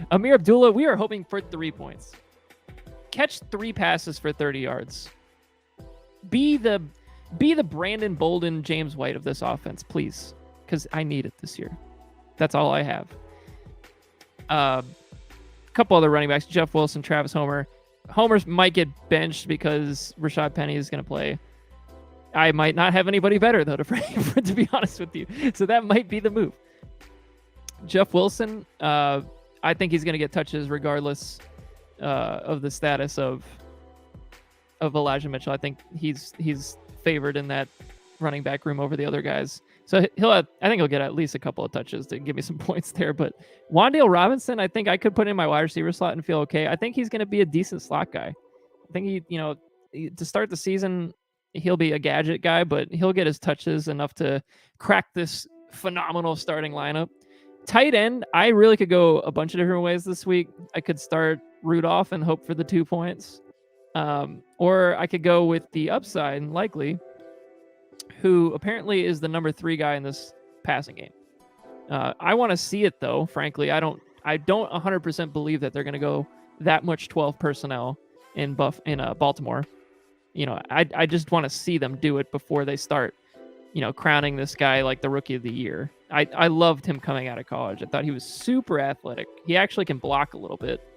Amir Abdullah, we are hoping for 3 points. Catch 3 passes for 30 yards. Be the Brandon Bolden, James White of this offense, please. Because I need it this year. That's all I have. A couple other running backs. Jeff Wilson, Travis Homer. Homer's might get benched because Rashad Penny is going to play. I might not have anybody better, though, to be honest with you. So that might be the move. Jeff Wilson, I think he's going to get touches regardless of the status of Elijah Mitchell. I think he's favored in that running back room over the other guys. So I think he'll get at least a couple of touches to give me some points there. But Wan'Dale Robinson, I think I could put in my wide receiver slot and feel okay. I think he's going to be a decent slot guy. I think to start the season, he'll be a gadget guy, but he'll get his touches enough to crack this phenomenal starting lineup. Tight end, I really could go a bunch of different ways this week. I could start Rudolph and hope for the 2 points. Or I could go with the upside, likely, who apparently is the number 3 guy in this passing game. I want to see it, though, frankly. I don't 100% believe that they're going to go that much 12 personnel in Baltimore. I just want to see them do it before they start, crowning this guy like the rookie of the year. I loved him coming out of college. I thought he was super athletic. He actually can block a little bit.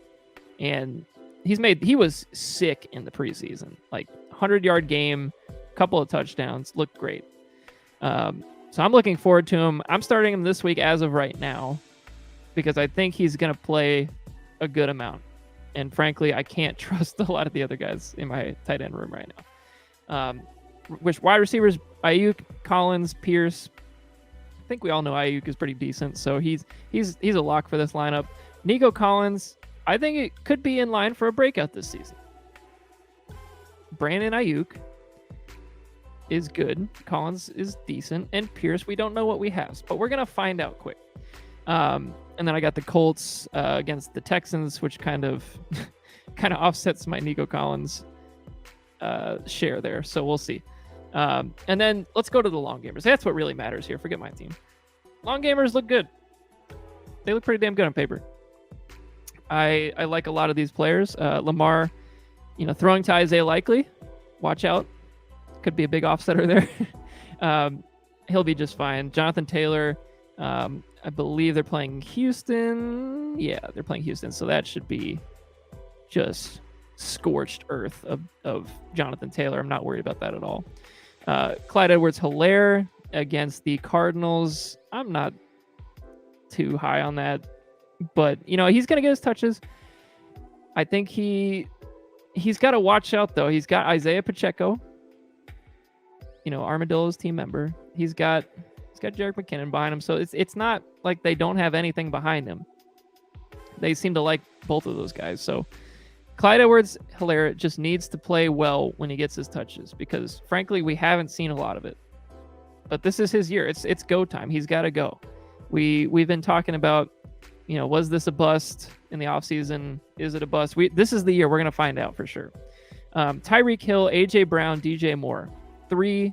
And he was sick in the preseason, like 100-yard game, couple of touchdowns, looked great. So I'm looking forward to him. I'm starting him this week as of right now because I think he's going to play a good amount. And frankly, I can't trust a lot of the other guys in my tight end room right now. Which wide receivers, Ayuk, Collins, Pierce. I think we all know Ayuk is pretty decent, so he's a lock for this lineup. Nico Collins, I think it could be in line for a breakout this season. Brandon Ayuk is good. Collins is decent. And Pierce, we don't know what we have, but we're going to find out quick. And then I got the Colts against the Texans, which kind of offsets my Nico Collins share there. So we'll see. And then let's go to the long gamers. That's what really matters here. Forget my team. Long gamers look good. They look pretty damn good on paper. I like a lot of these players. Lamar, throwing to Isaiah Likely. Watch out. Could be a big offsetter there. He'll be just fine. Jonathan Taylor, I believe they're playing Houston. Yeah, they're playing Houston. So that should be just scorched earth of Jonathan Taylor. I'm not worried about that at all. Clyde Edwards-Helaire against the Cardinals. I'm not too high on that. But, he's going to get his touches. I think he's got to watch out, though. He's got Isaiah Pacheco, Armadillo's team member. He's got Jerick McKinnon behind him. So it's not like they don't have anything behind him. They seem to like both of those guys. So Clyde Edwards-Helaire just needs to play well when he gets his touches because, frankly, we haven't seen a lot of it. But this is his year. It's go time. He's got to go. We've been talking about, was this a bust in the offseason? Is it a bust? This is the year we're going to find out for sure. Tyreek Hill, A.J. Brown, DJ Moore. 3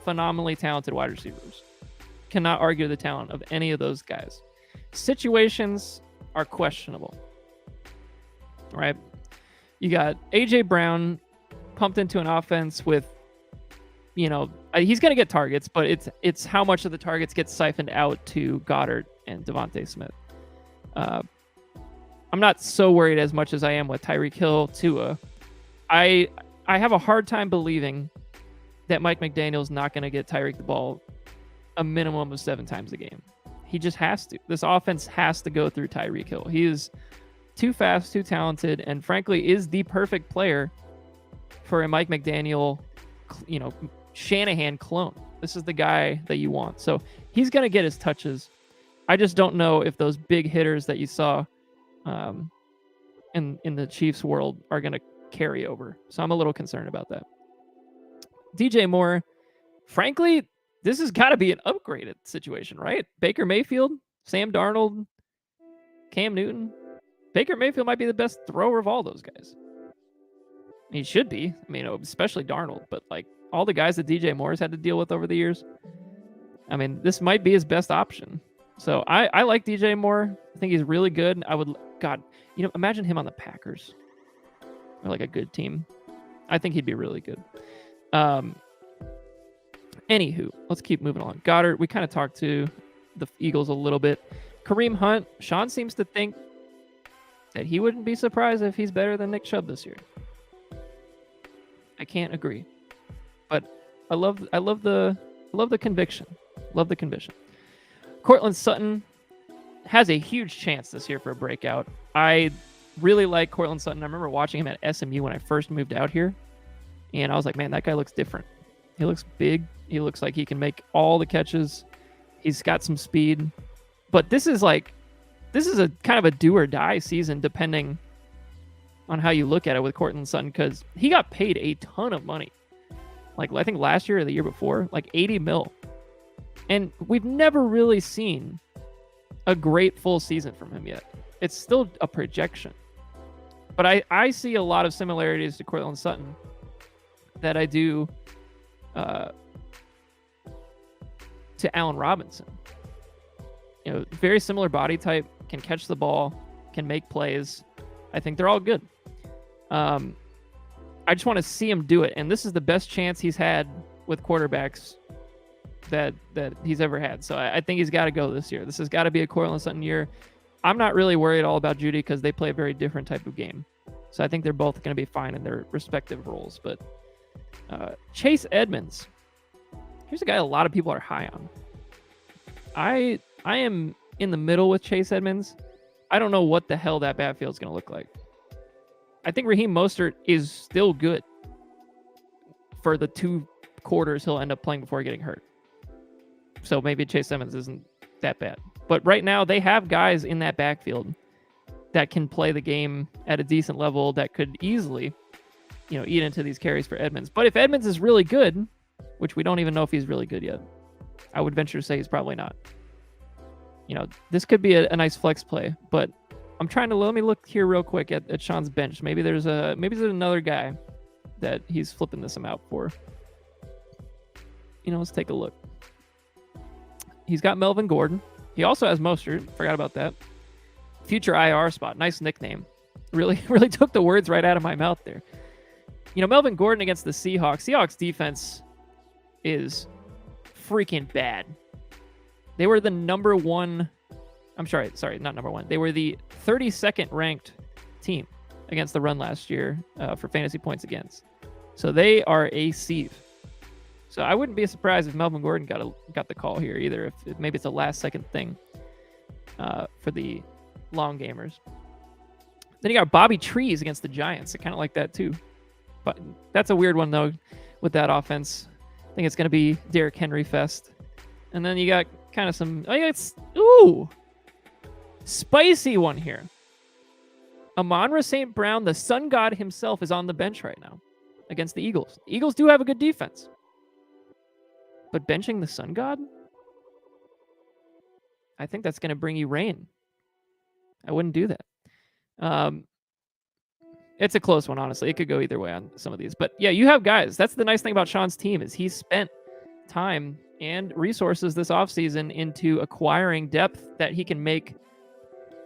phenomenally talented wide receivers. Cannot argue the talent of any of those guys. Situations are questionable. Right? You got A.J. Brown pumped into an offense with, he's going to get targets, but it's how much of the targets get siphoned out to Goddard and Devonta Smith. I'm not so worried as much as I am with Tyreek Hill, Tua. I have a hard time believing that Mike McDaniel's not going to get Tyreek the ball a minimum of 7 times a game. He just has to. This offense has to go through Tyreek Hill. He is too fast, too talented, and frankly is the perfect player for a Mike McDaniel, Shanahan clone. This is the guy that you want. So he's going to get his touches. I just don't know if those big hitters that you saw in the Chiefs world are going to carry over. So I'm a little concerned about that. DJ Moore, frankly, this has got to be an upgraded situation, right? Baker Mayfield, Sam Darnold, Cam Newton. Baker Mayfield might be the best thrower of all those guys. He should be. I mean, especially Darnold. But like all the guys that DJ Moore's had to deal with over the years, I mean, this might be his best option. So I like DJ Moore. I think he's really good. Imagine him on the Packers or like a good team. I think he'd be really good. Anywho, let's keep moving on. Goddard, we kind of talked to the Eagles a little bit. Kareem Hunt, Sean seems to think that he wouldn't be surprised if he's better than Nick Chubb this year. I can't agree, but I love the conviction. Love the conviction. Cortland Sutton has a huge chance this year for a breakout. I really like Cortland Sutton. I remember watching him at SMU when I first moved out here, and I was like, man, that guy looks different. He looks big. He looks like he can make all the catches. He's got some speed. But this is a kind of a do or die season, depending on how you look at it with Cortland Sutton, because he got paid a ton of money. Like, I think last year or the year before, like 80 mil. And we've never really seen a great full season from him yet. It's still a projection. But I see a lot of similarities to Cortland Sutton that I do to Allen Robinson. Very similar body type, can catch the ball, can make plays. I think they're all good. I just want to see him do it, and this is the best chance he's had with quarterbacks that he's ever had. So I think he's got to go this year. This has got to be a Cortland Sutton year. I'm not really worried at all about Judy because they play a very different type of game. So I think they're both going to be fine in their respective roles. But Chase Edmonds, here's a guy a lot of people are high on. I am in the middle with Chase Edmonds. I don't know what the hell that backfield is going to look like. I think Raheem Mostert is still good for the 2 quarters he'll end up playing before getting hurt. So maybe Chase Edmonds isn't that bad. But right now they have guys in that backfield that can play the game at a decent level that could easily, eat into these carries for Edmonds. But if Edmonds is really good, which we don't even know if he's really good yet, I would venture to say he's probably not. This could be a nice flex play, but I'm trying to let me look here real quick at Sean's bench. Maybe there's another guy that he's flipping this amount for. Let's take a look. He's got Melvin Gordon. He also has Mostert. Forgot about that. Future IR spot. Nice nickname. Really took the words right out of my mouth there. Melvin Gordon against the Seahawks. Seahawks defense is freaking bad. They were the number one. I'm sorry, not number one. They were the 32nd ranked team against the run last year for fantasy points against. So they are a sieve. So I wouldn't be surprised if Melvin Gordon got the call here either. If maybe it's a last second thing for the long gamers. Then you got Bobby Trees against the Giants. I kind of like that too. But that's a weird one though with that offense. I think it's going to be Derrick Henry fest. And then you got kind of some. Spicy one here. Amon-Ra St. Brown, the sun god himself, is on the bench right now against the Eagles. The Eagles do have a good defense. But benching the sun god? I think that's going to bring you rain. I wouldn't do that. It's a close one, honestly. It could go either way on some of these. But yeah, you have guys. That's the nice thing about Sean's team is he's spent time and resources this offseason into acquiring depth that he can make,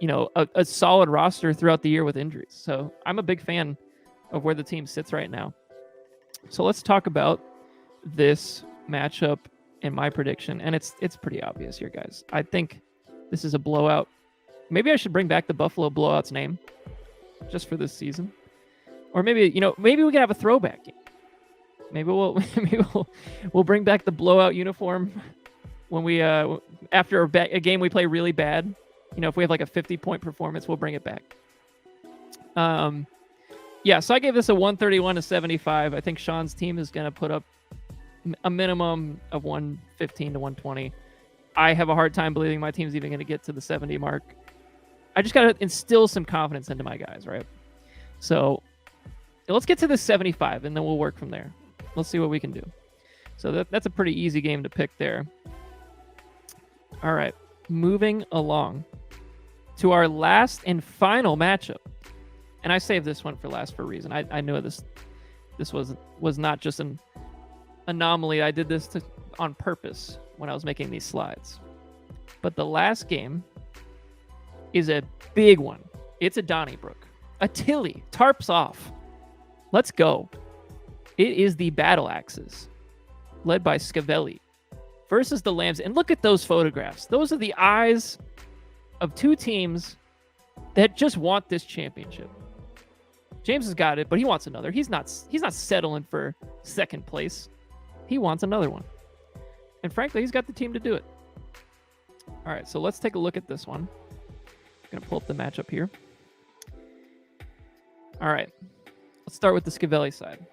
a solid roster throughout the year with injuries. So I'm a big fan of where the team sits right now. So let's talk about this matchup and my prediction. And it's pretty obvious here, guys. I think this is a blowout. Maybe I should bring back the Buffalo Blowout's name just for this season. Or maybe we can have a throwback game. Maybe we'll bring back the blowout uniform when we after a game we play really bad, if we have like a 50-point performance, we'll bring it back. Yeah, so I gave this a 131-75. I think Sean's team is going to put up a minimum of 115 to 120. I have a hard time believing my team's even going to get to the 70 mark. I just got to instill some confidence into my guys, right? So let's get to the 75, and then we'll work from there. Let's see what we can do. So that's a pretty easy game to pick there. All right, moving along to our last and final matchup. And I saved this one for last for a reason. I knew this was not just an anomaly. I did this on purpose when I was making these slides. But the last game is a big one. It's a Donnybrook. A Tilly. Tarps off. Let's go. It is the Battle Axes, led by Scavelli, versus the Lambs. And look at those photographs. Those are the eyes of two teams that just want this championship. James has got it, but he wants another. He's not settling for second place. He wants another one. And frankly, he's got the team to do it. All right, so let's take a look at this one. I'm going to pull up the matchup here. All right, let's start with the Scavelli side.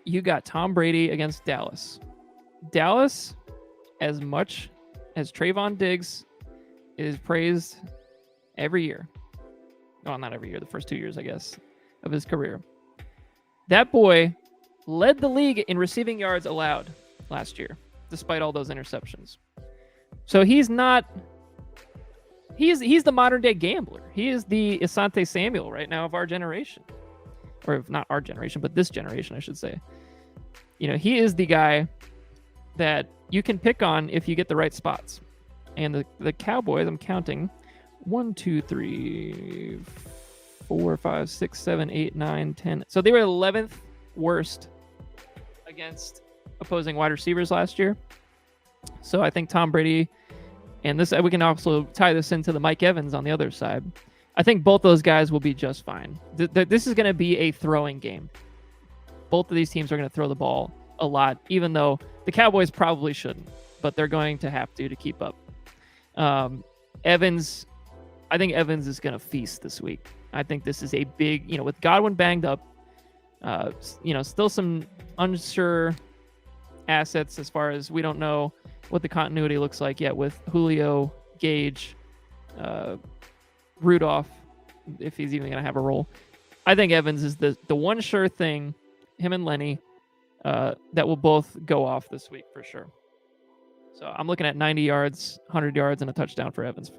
You got Tom Brady against Dallas. Dallas, as much as Trayvon Diggs is praised every year. Well, not every year, the first 2 years, I guess, of his career. That boy led the league in receiving yards allowed last year, despite all those interceptions. So he's the modern day gambler. He is the Asante Samuel right now of our generation. Or not our generation, but this generation, I should say. He is the guy that you can pick on if you get the right spots. And the Cowboys, I'm counting 1, 2, 3, 4, 5, 6, 7, 8, 9, 10. So they were 11th worst against opposing wide receivers last year. So I think Tom Brady, and this we can also tie this into the Mike Evans on the other side. I think both those guys will be just fine. This is going to be a throwing game. Both of these teams are going to throw the ball a lot, even though the Cowboys probably shouldn't, but they're going to have to keep up. Evans, I think Evans is going to feast this week. I think this is a big, with Godwin banged up, still some unsure assets as far as we don't know what the continuity looks like yet with Julio, Gage, Rudolph, if he's even going to have a role. I think Evans is the one sure thing, him and Lenny, that will both go off this week for sure. So I'm looking at 90 yards, 100 yards, and a touchdown for Evans.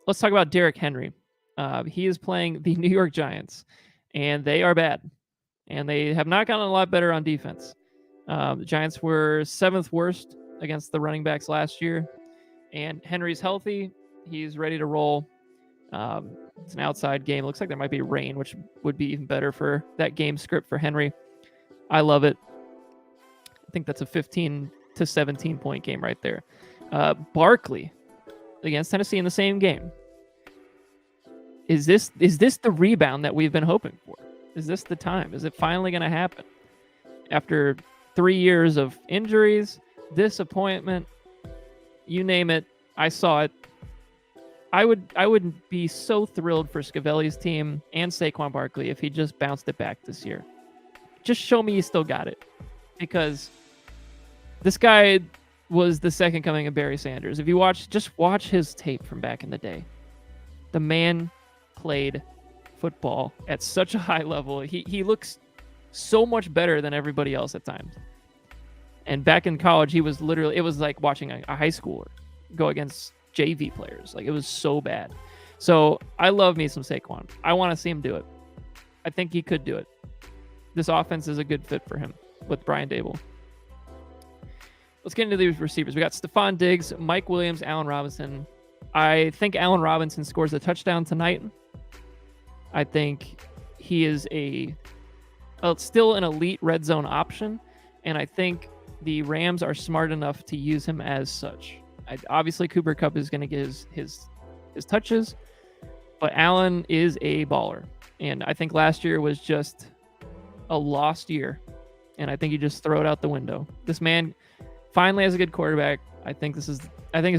Let's talk about Derrick Henry. He is playing the New York Giants, and they are bad. And they have not gotten a lot better on defense. The Giants were 7th worst against the running backs last year. And Henry's healthy. He's ready to roll. It's an outside game. It looks like there might be rain, which would be even better for that game script for Henry. I love it. I think that's a 15 to 17 point game right there. Barkley against Tennessee in the same game. Is this the rebound that we've been hoping for? Is this the time? Is it finally going to happen? After 3 years of injuries, disappointment, you name it, I saw it. I would be so thrilled for Scavelli's team and Saquon Barkley if he just bounced it back this year. Just show me you still got it. Because this guy was the second coming of Barry Sanders. If you watch his tape from back in the day. The man played football at such a high level. He looks so much better than everybody else at times. And back in college, it was like watching a high schooler go against JV players. Like, it was so bad. So I love me some Saquon. I want to see him do it. I think he could do it. This offense is a good fit for him with Brian Dable. Let's get into these receivers. We got Stephon Diggs, Mike Williams, Allen Robinson. I think Allen Robinson scores a touchdown tonight. I think he is still an elite red zone option, and I think the Rams are smart enough to use him as such. Obviously, Cooper Kupp is going to get his touches, but Allen is a baller, and I think last year was just a lost year, and I think you just throw it out the window. This man, finally has a good quarterback. I think this is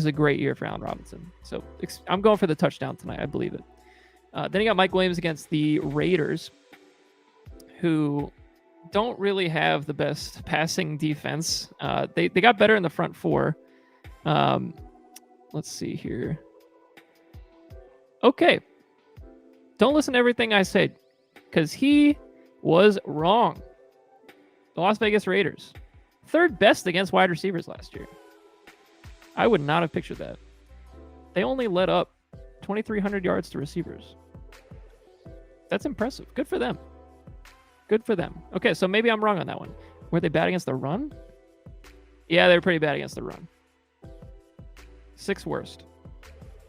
a great year for Allen Robinson. So I'm going for the touchdown tonight. I believe it. Then you got Mike Williams against the Raiders, who don't really have the best passing defense. They got better in the front four. Let's see here. Okay. Don't listen to everything I said, because he was wrong. The Las Vegas Raiders, third best against wide receivers last year. I would not have pictured that. They only let up 2,300 yards to receivers. That's impressive. Good for them. Good for them. Okay, so maybe I'm wrong on that one. Were they bad against the run? Yeah, they were pretty bad against the run. 6th worst.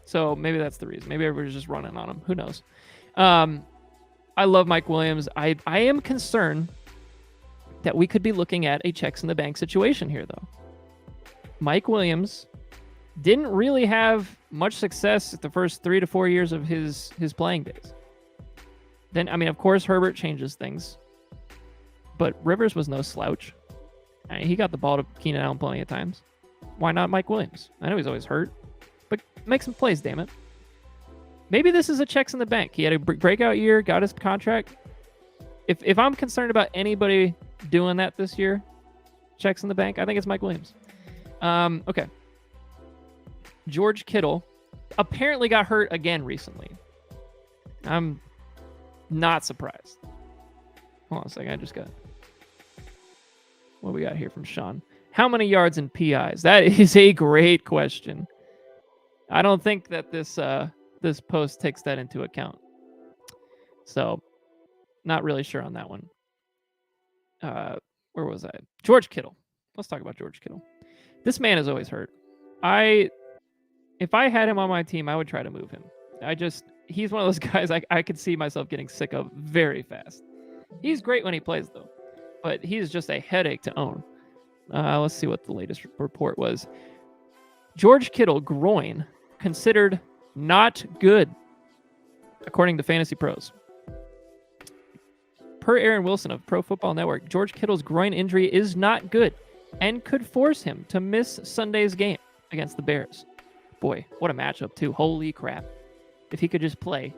So maybe that's the reason. Maybe everybody's just running on them. Who knows? I love Mike Williams. I am concerned that we could be looking at a checks in the bank situation here, though. Mike Williams didn't really have much success the first 3 to 4 years of his playing days. Then, I mean, of course, Herbert changes things. But Rivers was no slouch. I mean, he got the ball to Keenan Allen plenty of times. Why not Mike Williams? I know he's always hurt, but make some plays, damn it. Maybe this is a checks in the bank. He had a breakout year, got his contract. If I'm concerned about anybody doing that this year, checks in the bank, I think it's Mike Williams. Okay. George Kittle apparently got hurt again recently. I'm not surprised. Hold on a second. I just got... What we got here from Sean? How many yards in PIs? That is a great question. I don't think that this post takes that into account. So, not really sure on that one. Where was I? George Kittle. Let's talk about George Kittle. This man is always hurt. If I had him on my team, I would try to move him. He's one of those guys I could see myself getting sick of very fast. He's great when he plays, though, but he's just a headache to own. Let's see what the latest report was. George Kittle, groin, considered not good, according to Fantasy Pros. Per Aaron Wilson of Pro Football Network, George Kittle's groin injury is not good and could force him to miss Sunday's game against the Bears. Boy, what a matchup, too. Holy crap. If he could just play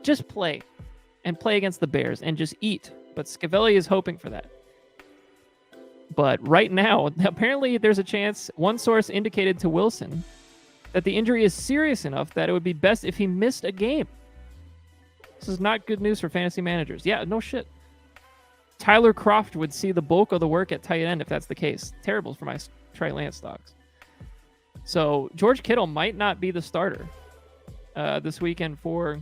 and play against the Bears and just eat. But Scavelli is hoping for that. But right now, apparently there's a chance. One source indicated to Wilson that the injury is serious enough that it would be best if he missed a game. This is not good news for fantasy managers. Yeah, no shit. Tyler Kroft would see the bulk of the work at tight end if that's the case. Terrible for my Trey Lance stocks. So George Kittle might not be the starter this weekend for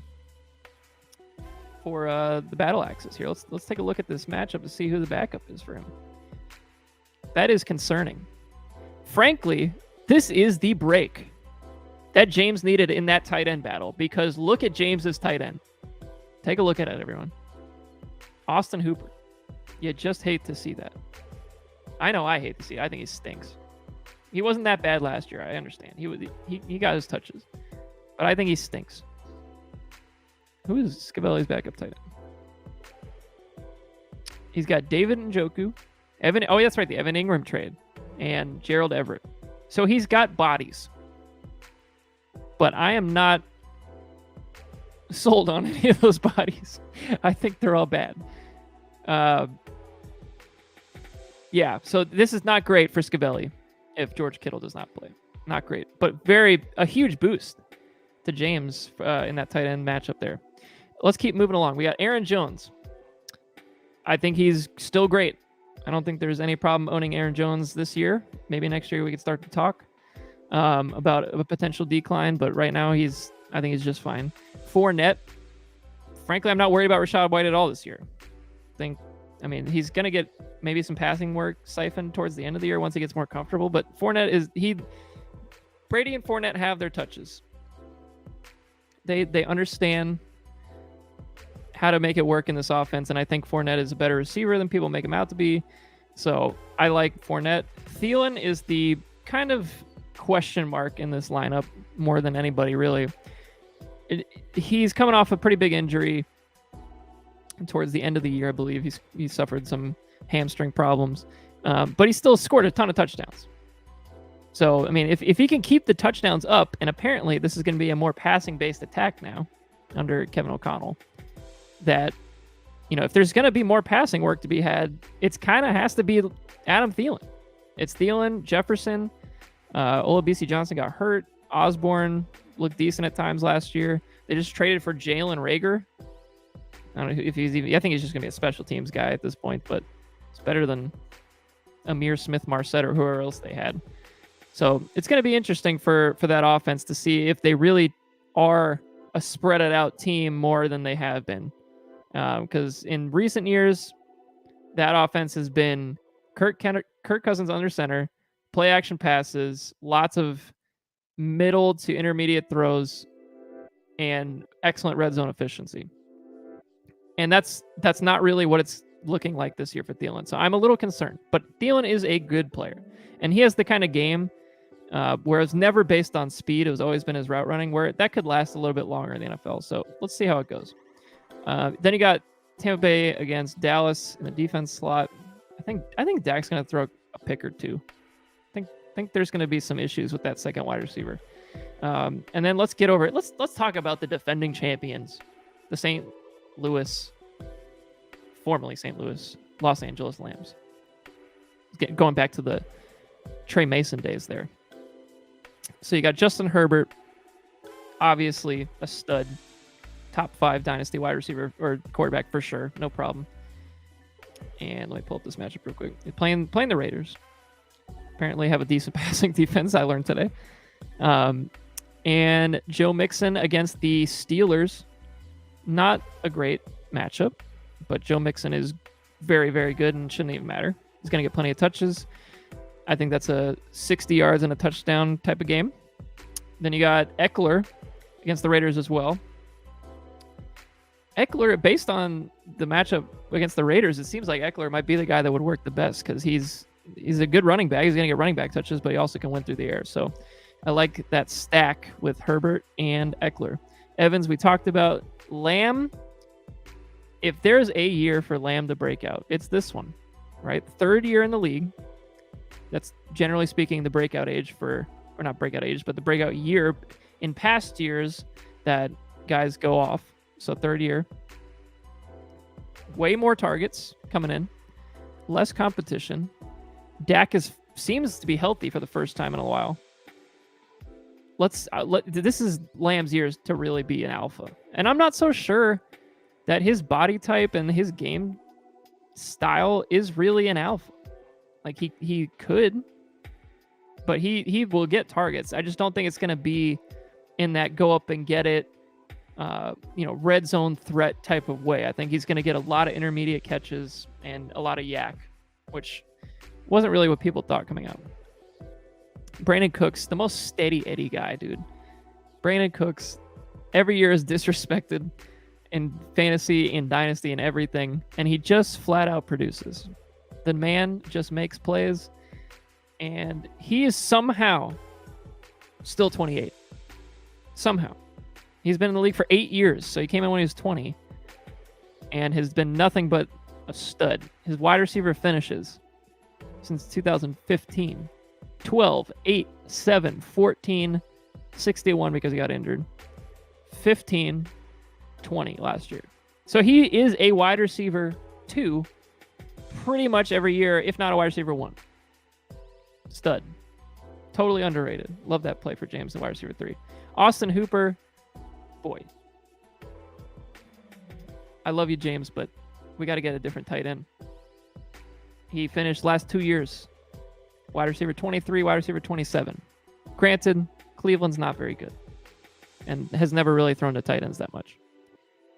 the Battle Axes here. Let's take a look at this matchup to see who the backup is for him. That is concerning. Frankly, this is the break that James needed in that tight end battle, because look at James's tight end. Take a look at it, everyone. Austin Hooper. You just hate to see that. I know I hate to see it. I think he stinks. He wasn't that bad last year. I understand. He got his touches. But I think he stinks. Who is Scavelli's backup tight end? He's got David Njoku. Oh, that's right. The Evan Ingram trade. And Gerald Everett. So he's got bodies. But I am not sold on any of those bodies. I think they're all bad. Yeah, so this is not great for Scavelli if George Kittle does not play. Not great, but a huge boost to James in that tight end matchup there. Let's keep moving along. We got Aaron Jones. I think he's still great. I don't think there's any problem owning Aaron Jones this year. Maybe next year we could start to talk about a potential decline, but right now I think he's just fine. Fournette. Frankly, I'm not worried about Rashad White at all this year. He's going to get maybe some passing work siphoned towards the end of the year once he gets more comfortable, but Brady and Fournette have their touches. They understand how to make it work in this offense, and I think Fournette is a better receiver than people make him out to be. So I like Fournette. Thielen is the kind of question mark in this lineup more than anybody, really. He's coming off a pretty big injury towards the end of the year, I believe. He suffered some hamstring problems, but he still scored a ton of touchdowns. So, I mean, if he can keep the touchdowns up, and apparently this is going to be a more passing-based attack now under Kevin O'Connell, that, if there's going to be more passing work to be had, it's kind of has to be Adam Thielen. It's Thielen, Jefferson, Olabisi Johnson got hurt, Osborne looked decent at times last year. They just traded for Jalen Reagor. I don't know if he's even. I think he's just gonna be a special teams guy at this point, but it's better than Amir Smith-Marset or whoever else they had. So it's gonna be interesting for that offense to see if they really are a spread-it out team more than they have been. Because in recent years, that offense has been Kirk Cousins under center, play action passes, lots of middle to intermediate throws, and excellent red zone efficiency. And that's not really what it's looking like this year for Thielen. So I'm a little concerned. But Thielen is a good player. And he has the kind of game where it's never based on speed. It was always been his route running, where that could last a little bit longer in the NFL. So let's see how it goes. Then you got Tampa Bay against Dallas in the defense slot. I think Dak's going to throw a pick or two. I think there's going to be some issues with that second wide receiver. And then let's get over it. Let's talk about the defending champions, the formerly St. Louis, Los Angeles Lambs. Going back to the Trey Mason days there. So you got Justin Herbert, obviously a stud, top 5 dynasty wide receiver or quarterback for sure, no problem. And let me pull up this matchup real quick. They're playing the Raiders. Apparently have a decent passing defense, I learned today. And Joe Mixon against the Steelers. Not a great matchup, but Joe Mixon is very, very good and shouldn't even matter. He's going to get plenty of touches. I think that's a 60 yards and a touchdown type of game. Then you got Eckler against the Raiders as well. Eckler, based on the matchup against the Raiders, it seems like Eckler might be the guy that would work the best because he's a good running back. He's going to get running back touches, but he also can win through the air. So I like that stack with Herbert and Eckler. Evans, we talked about. Lamb, if there's a year for Lamb to break out, it's this one, right? 3rd year in the league. That's generally speaking the breakout age or not breakout age, but the breakout year in past years that guys go off. So 3rd year. Way more targets coming in. Less competition. Dak seems to be healthy for the first time in a while. This is Lamb's years to really be an alpha. And I'm not so sure that his body type and his game style is really an alpha. Like he could, but he will get targets. I just don't think it's going to be in that go up and get it, red zone threat type of way. I think he's going to get a lot of intermediate catches and a lot of yak, which wasn't really what people thought coming out. Brandon Cooks, the most steady Eddie guy, dude. Brandon Cooks, every year is disrespected in fantasy, in dynasty, and everything, and he just flat out produces. The man just makes plays, and he is somehow still 28. Somehow. He's been in the league for 8 years, so he came in when he was 20, and has been nothing but a stud. His wide receiver finishes since 2015. 12, 8, 7, 14, 61 because he got injured. 15, 20 last year. So he is a wide receiver 2 pretty much every year, if not a wide receiver 1. Stud. Totally underrated. Love that play for James, the wide receiver 3. Austin Hooper, boy. I love you, James, but we got to get a different tight end. He finished last 2 years. Wide receiver 23, wide receiver 27. Granted, Cleveland's not very good and has never really thrown to tight ends that much.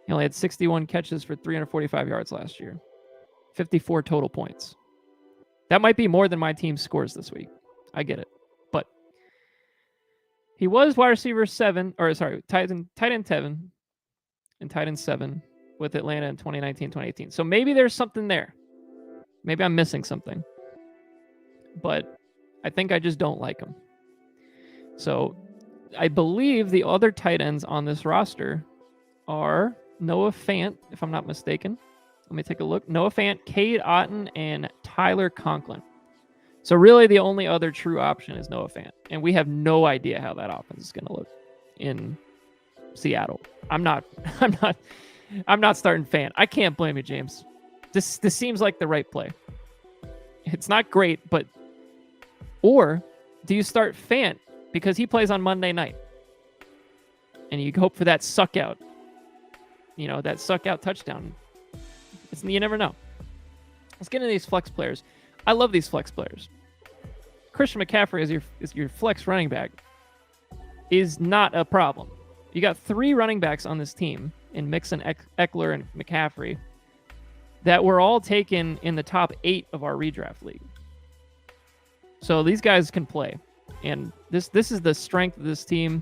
He only had 61 catches for 345 yards last year. 54 total points. That might be more than my team's scores this week. I get it. But he was wide receiver tight end 7 and tight end 7 with Atlanta in 2019, 2018. So maybe there's something there. Maybe I'm missing something. But I think I just don't like him. So I believe the other tight ends on this roster are Noah Fant, if I'm not mistaken. Let me take a look. Noah Fant, Cade Otton, and Tyler Conklin. So really the only other true option is Noah Fant. And we have no idea how that offense is going to look in Seattle. I'm not starting Fant. I can't blame you, James. This seems like the right play. It's not great, but or do you start Fant because he plays on Monday night? And you hope for that suck out. That suck out touchdown. You never know. Let's get into these flex players. I love these flex players. Christian McCaffrey is your flex running back is not a problem. You got 3 running backs on this team in Mixon, Eckler, and McCaffrey that were all taken in the top 8 of our redraft league. So these guys can play. And this is the strength of this team.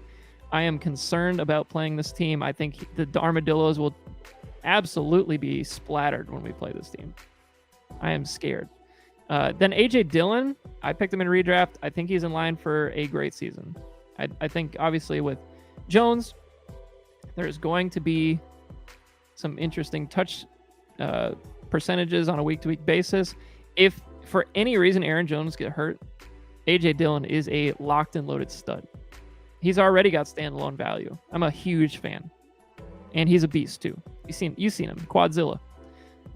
I am concerned about playing this team. I think the Armadillos will absolutely be splattered when we play this team. I am scared. Then A.J. Dillon, I picked him in redraft. I think he's in line for a great season. I think, obviously, with Jones, there's going to be some interesting touch percentages on a week-to-week basis. If, for any reason, Aaron Jones get hurt, A.J. Dillon is a locked and loaded stud. He's already got standalone value. I'm a huge fan. And he's a beast, too. You've seen him. Quadzilla.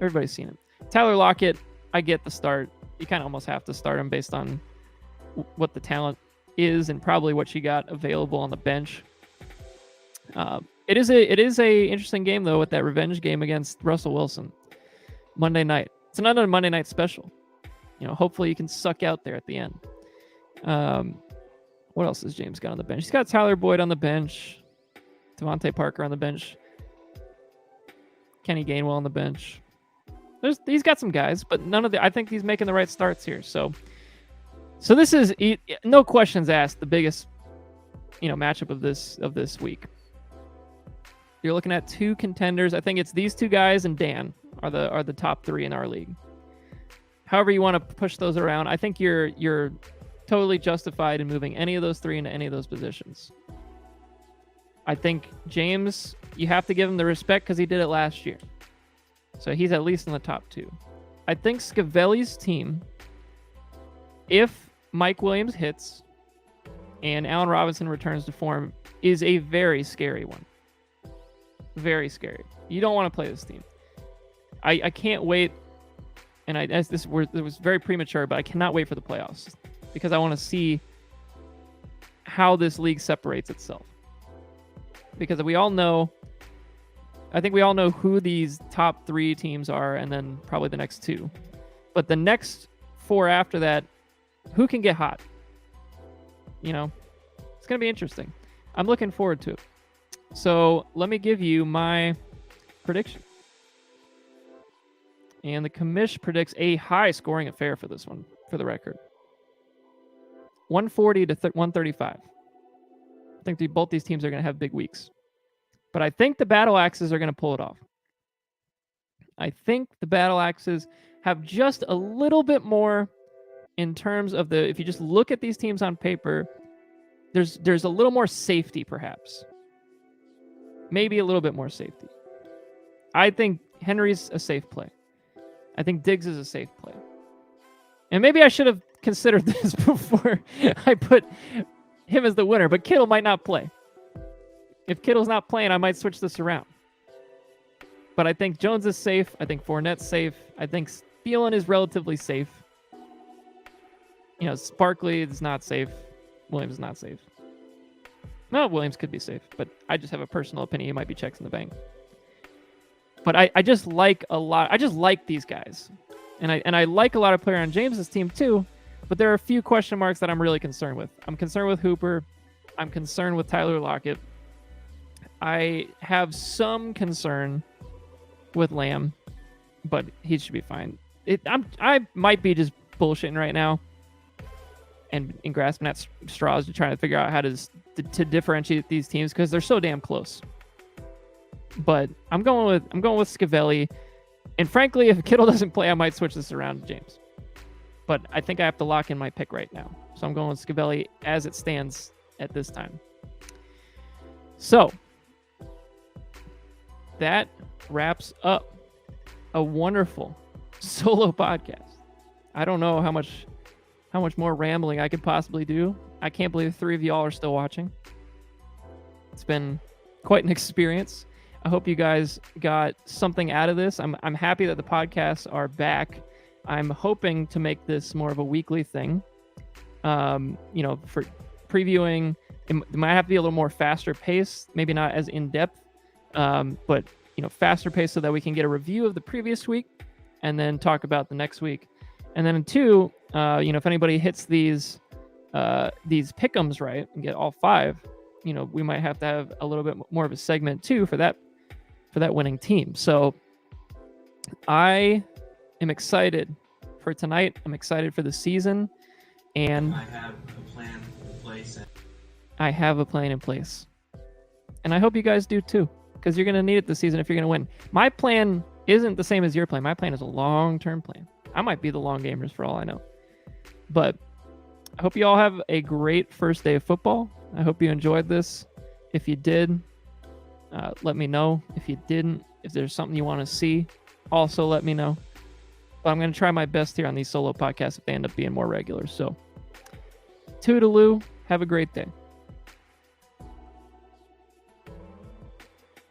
Everybody's seen him. Tyler Lockett, I get the start. You kind of almost have to start him based on what the talent is and probably what you got available on the bench. It is a interesting game, though, with that revenge game against Russell Wilson. Monday night. It's another Monday night special. Hopefully you can suck out there at the end. What else has James got on the bench? He's got Tyler Boyd on the bench. Devontae Parker on the bench. Kenny Gainwell on the bench. He's got some guys, but I think he's making the right starts here. So this is, no questions asked, the biggest, matchup of this week. You're looking at 2 contenders. I think it's these 2 guys and Dan are the top 3 in our league. However you want to push those around, I think you're totally justified in moving any of those 3 into any of those positions. I think James, you have to give him the respect because he did it last year. So he's at least in the top 2. I think Scavelli's team, if Mike Williams hits and Allen Robinson returns to form, is a very scary one. Very scary. You don't want to play this team. I can't wait, and it was very premature, but I cannot wait for the playoffs because I want to see how this league separates itself. Because I think we all know who these top 3 teams are, and then probably the next 2. But the next 4 after that, who can get hot? It's going to be interesting. I'm looking forward to it. So let me give you my prediction. And the commish predicts a high-scoring affair for this one, for the record. 140 to 135. I think both these teams are going to have big weeks. But I think the Battle Axes are going to pull it off. I think the Battle Axes have just a little bit more in terms of if you just look at these teams on paper, there's a little more safety, perhaps. Maybe a little bit more safety. I think Henry's a safe play. I think Diggs is a safe play. And maybe I should have considered this before I put him as the winner, but Kittle might not play. If Kittle's not playing, I might switch this around. But I think Jones is safe. I think Fournette's safe. I think Thielen is relatively safe. Sparkley is not safe. Williams is not safe. No, Williams could be safe, but I just have a personal opinion. He might be checks in the bank. But I just like a lot. I just like these guys. And I like a lot of players on James's team too, but there are a few question marks that I'm really concerned with. I'm concerned with Hooper. I'm concerned with Tyler Lockett. I have some concern with Lamb, but he should be fine. I might be just bullshitting right now and grasping at straws to try to figure out how to differentiate these teams because they're so damn close. But I'm going with Scavelli, and frankly, if Kittle doesn't play, I might switch this around to James. But I think I have to lock in my pick right now, so I'm going with Scavelli as it stands at this time. So that wraps up a wonderful solo podcast. I don't know how much how much more rambling I could possibly do. I can't believe 3 of y'all are still watching. It's been quite an experience. I hope you guys got something out of this. I'm happy that the podcasts are back. I'm hoping to make this more of a weekly thing. For previewing, it might have to be a little more faster pace, maybe not as in-depth, but faster pace so that we can get a review of the previous week and then talk about the next week. And then 2, if anybody hits these pick'ems right and get all 5, we might have to have a little bit more of a segment too for that winning team. So I am excited for tonight. I'm excited for the season, and I have a plan in place. And I hope you guys do too, because you're going to need it this season if you're going to win. My plan isn't the same as your plan. My plan is a long-term plan. I might be the long gamers for all I know. But I hope you all have a great first day of football. I hope you enjoyed this. If you did, let me know. If you didn't, if there's something you want to see, also let me know. But I'm going to try my best here on these solo podcasts if they end up being more regular. So, toodaloo. Have a great day.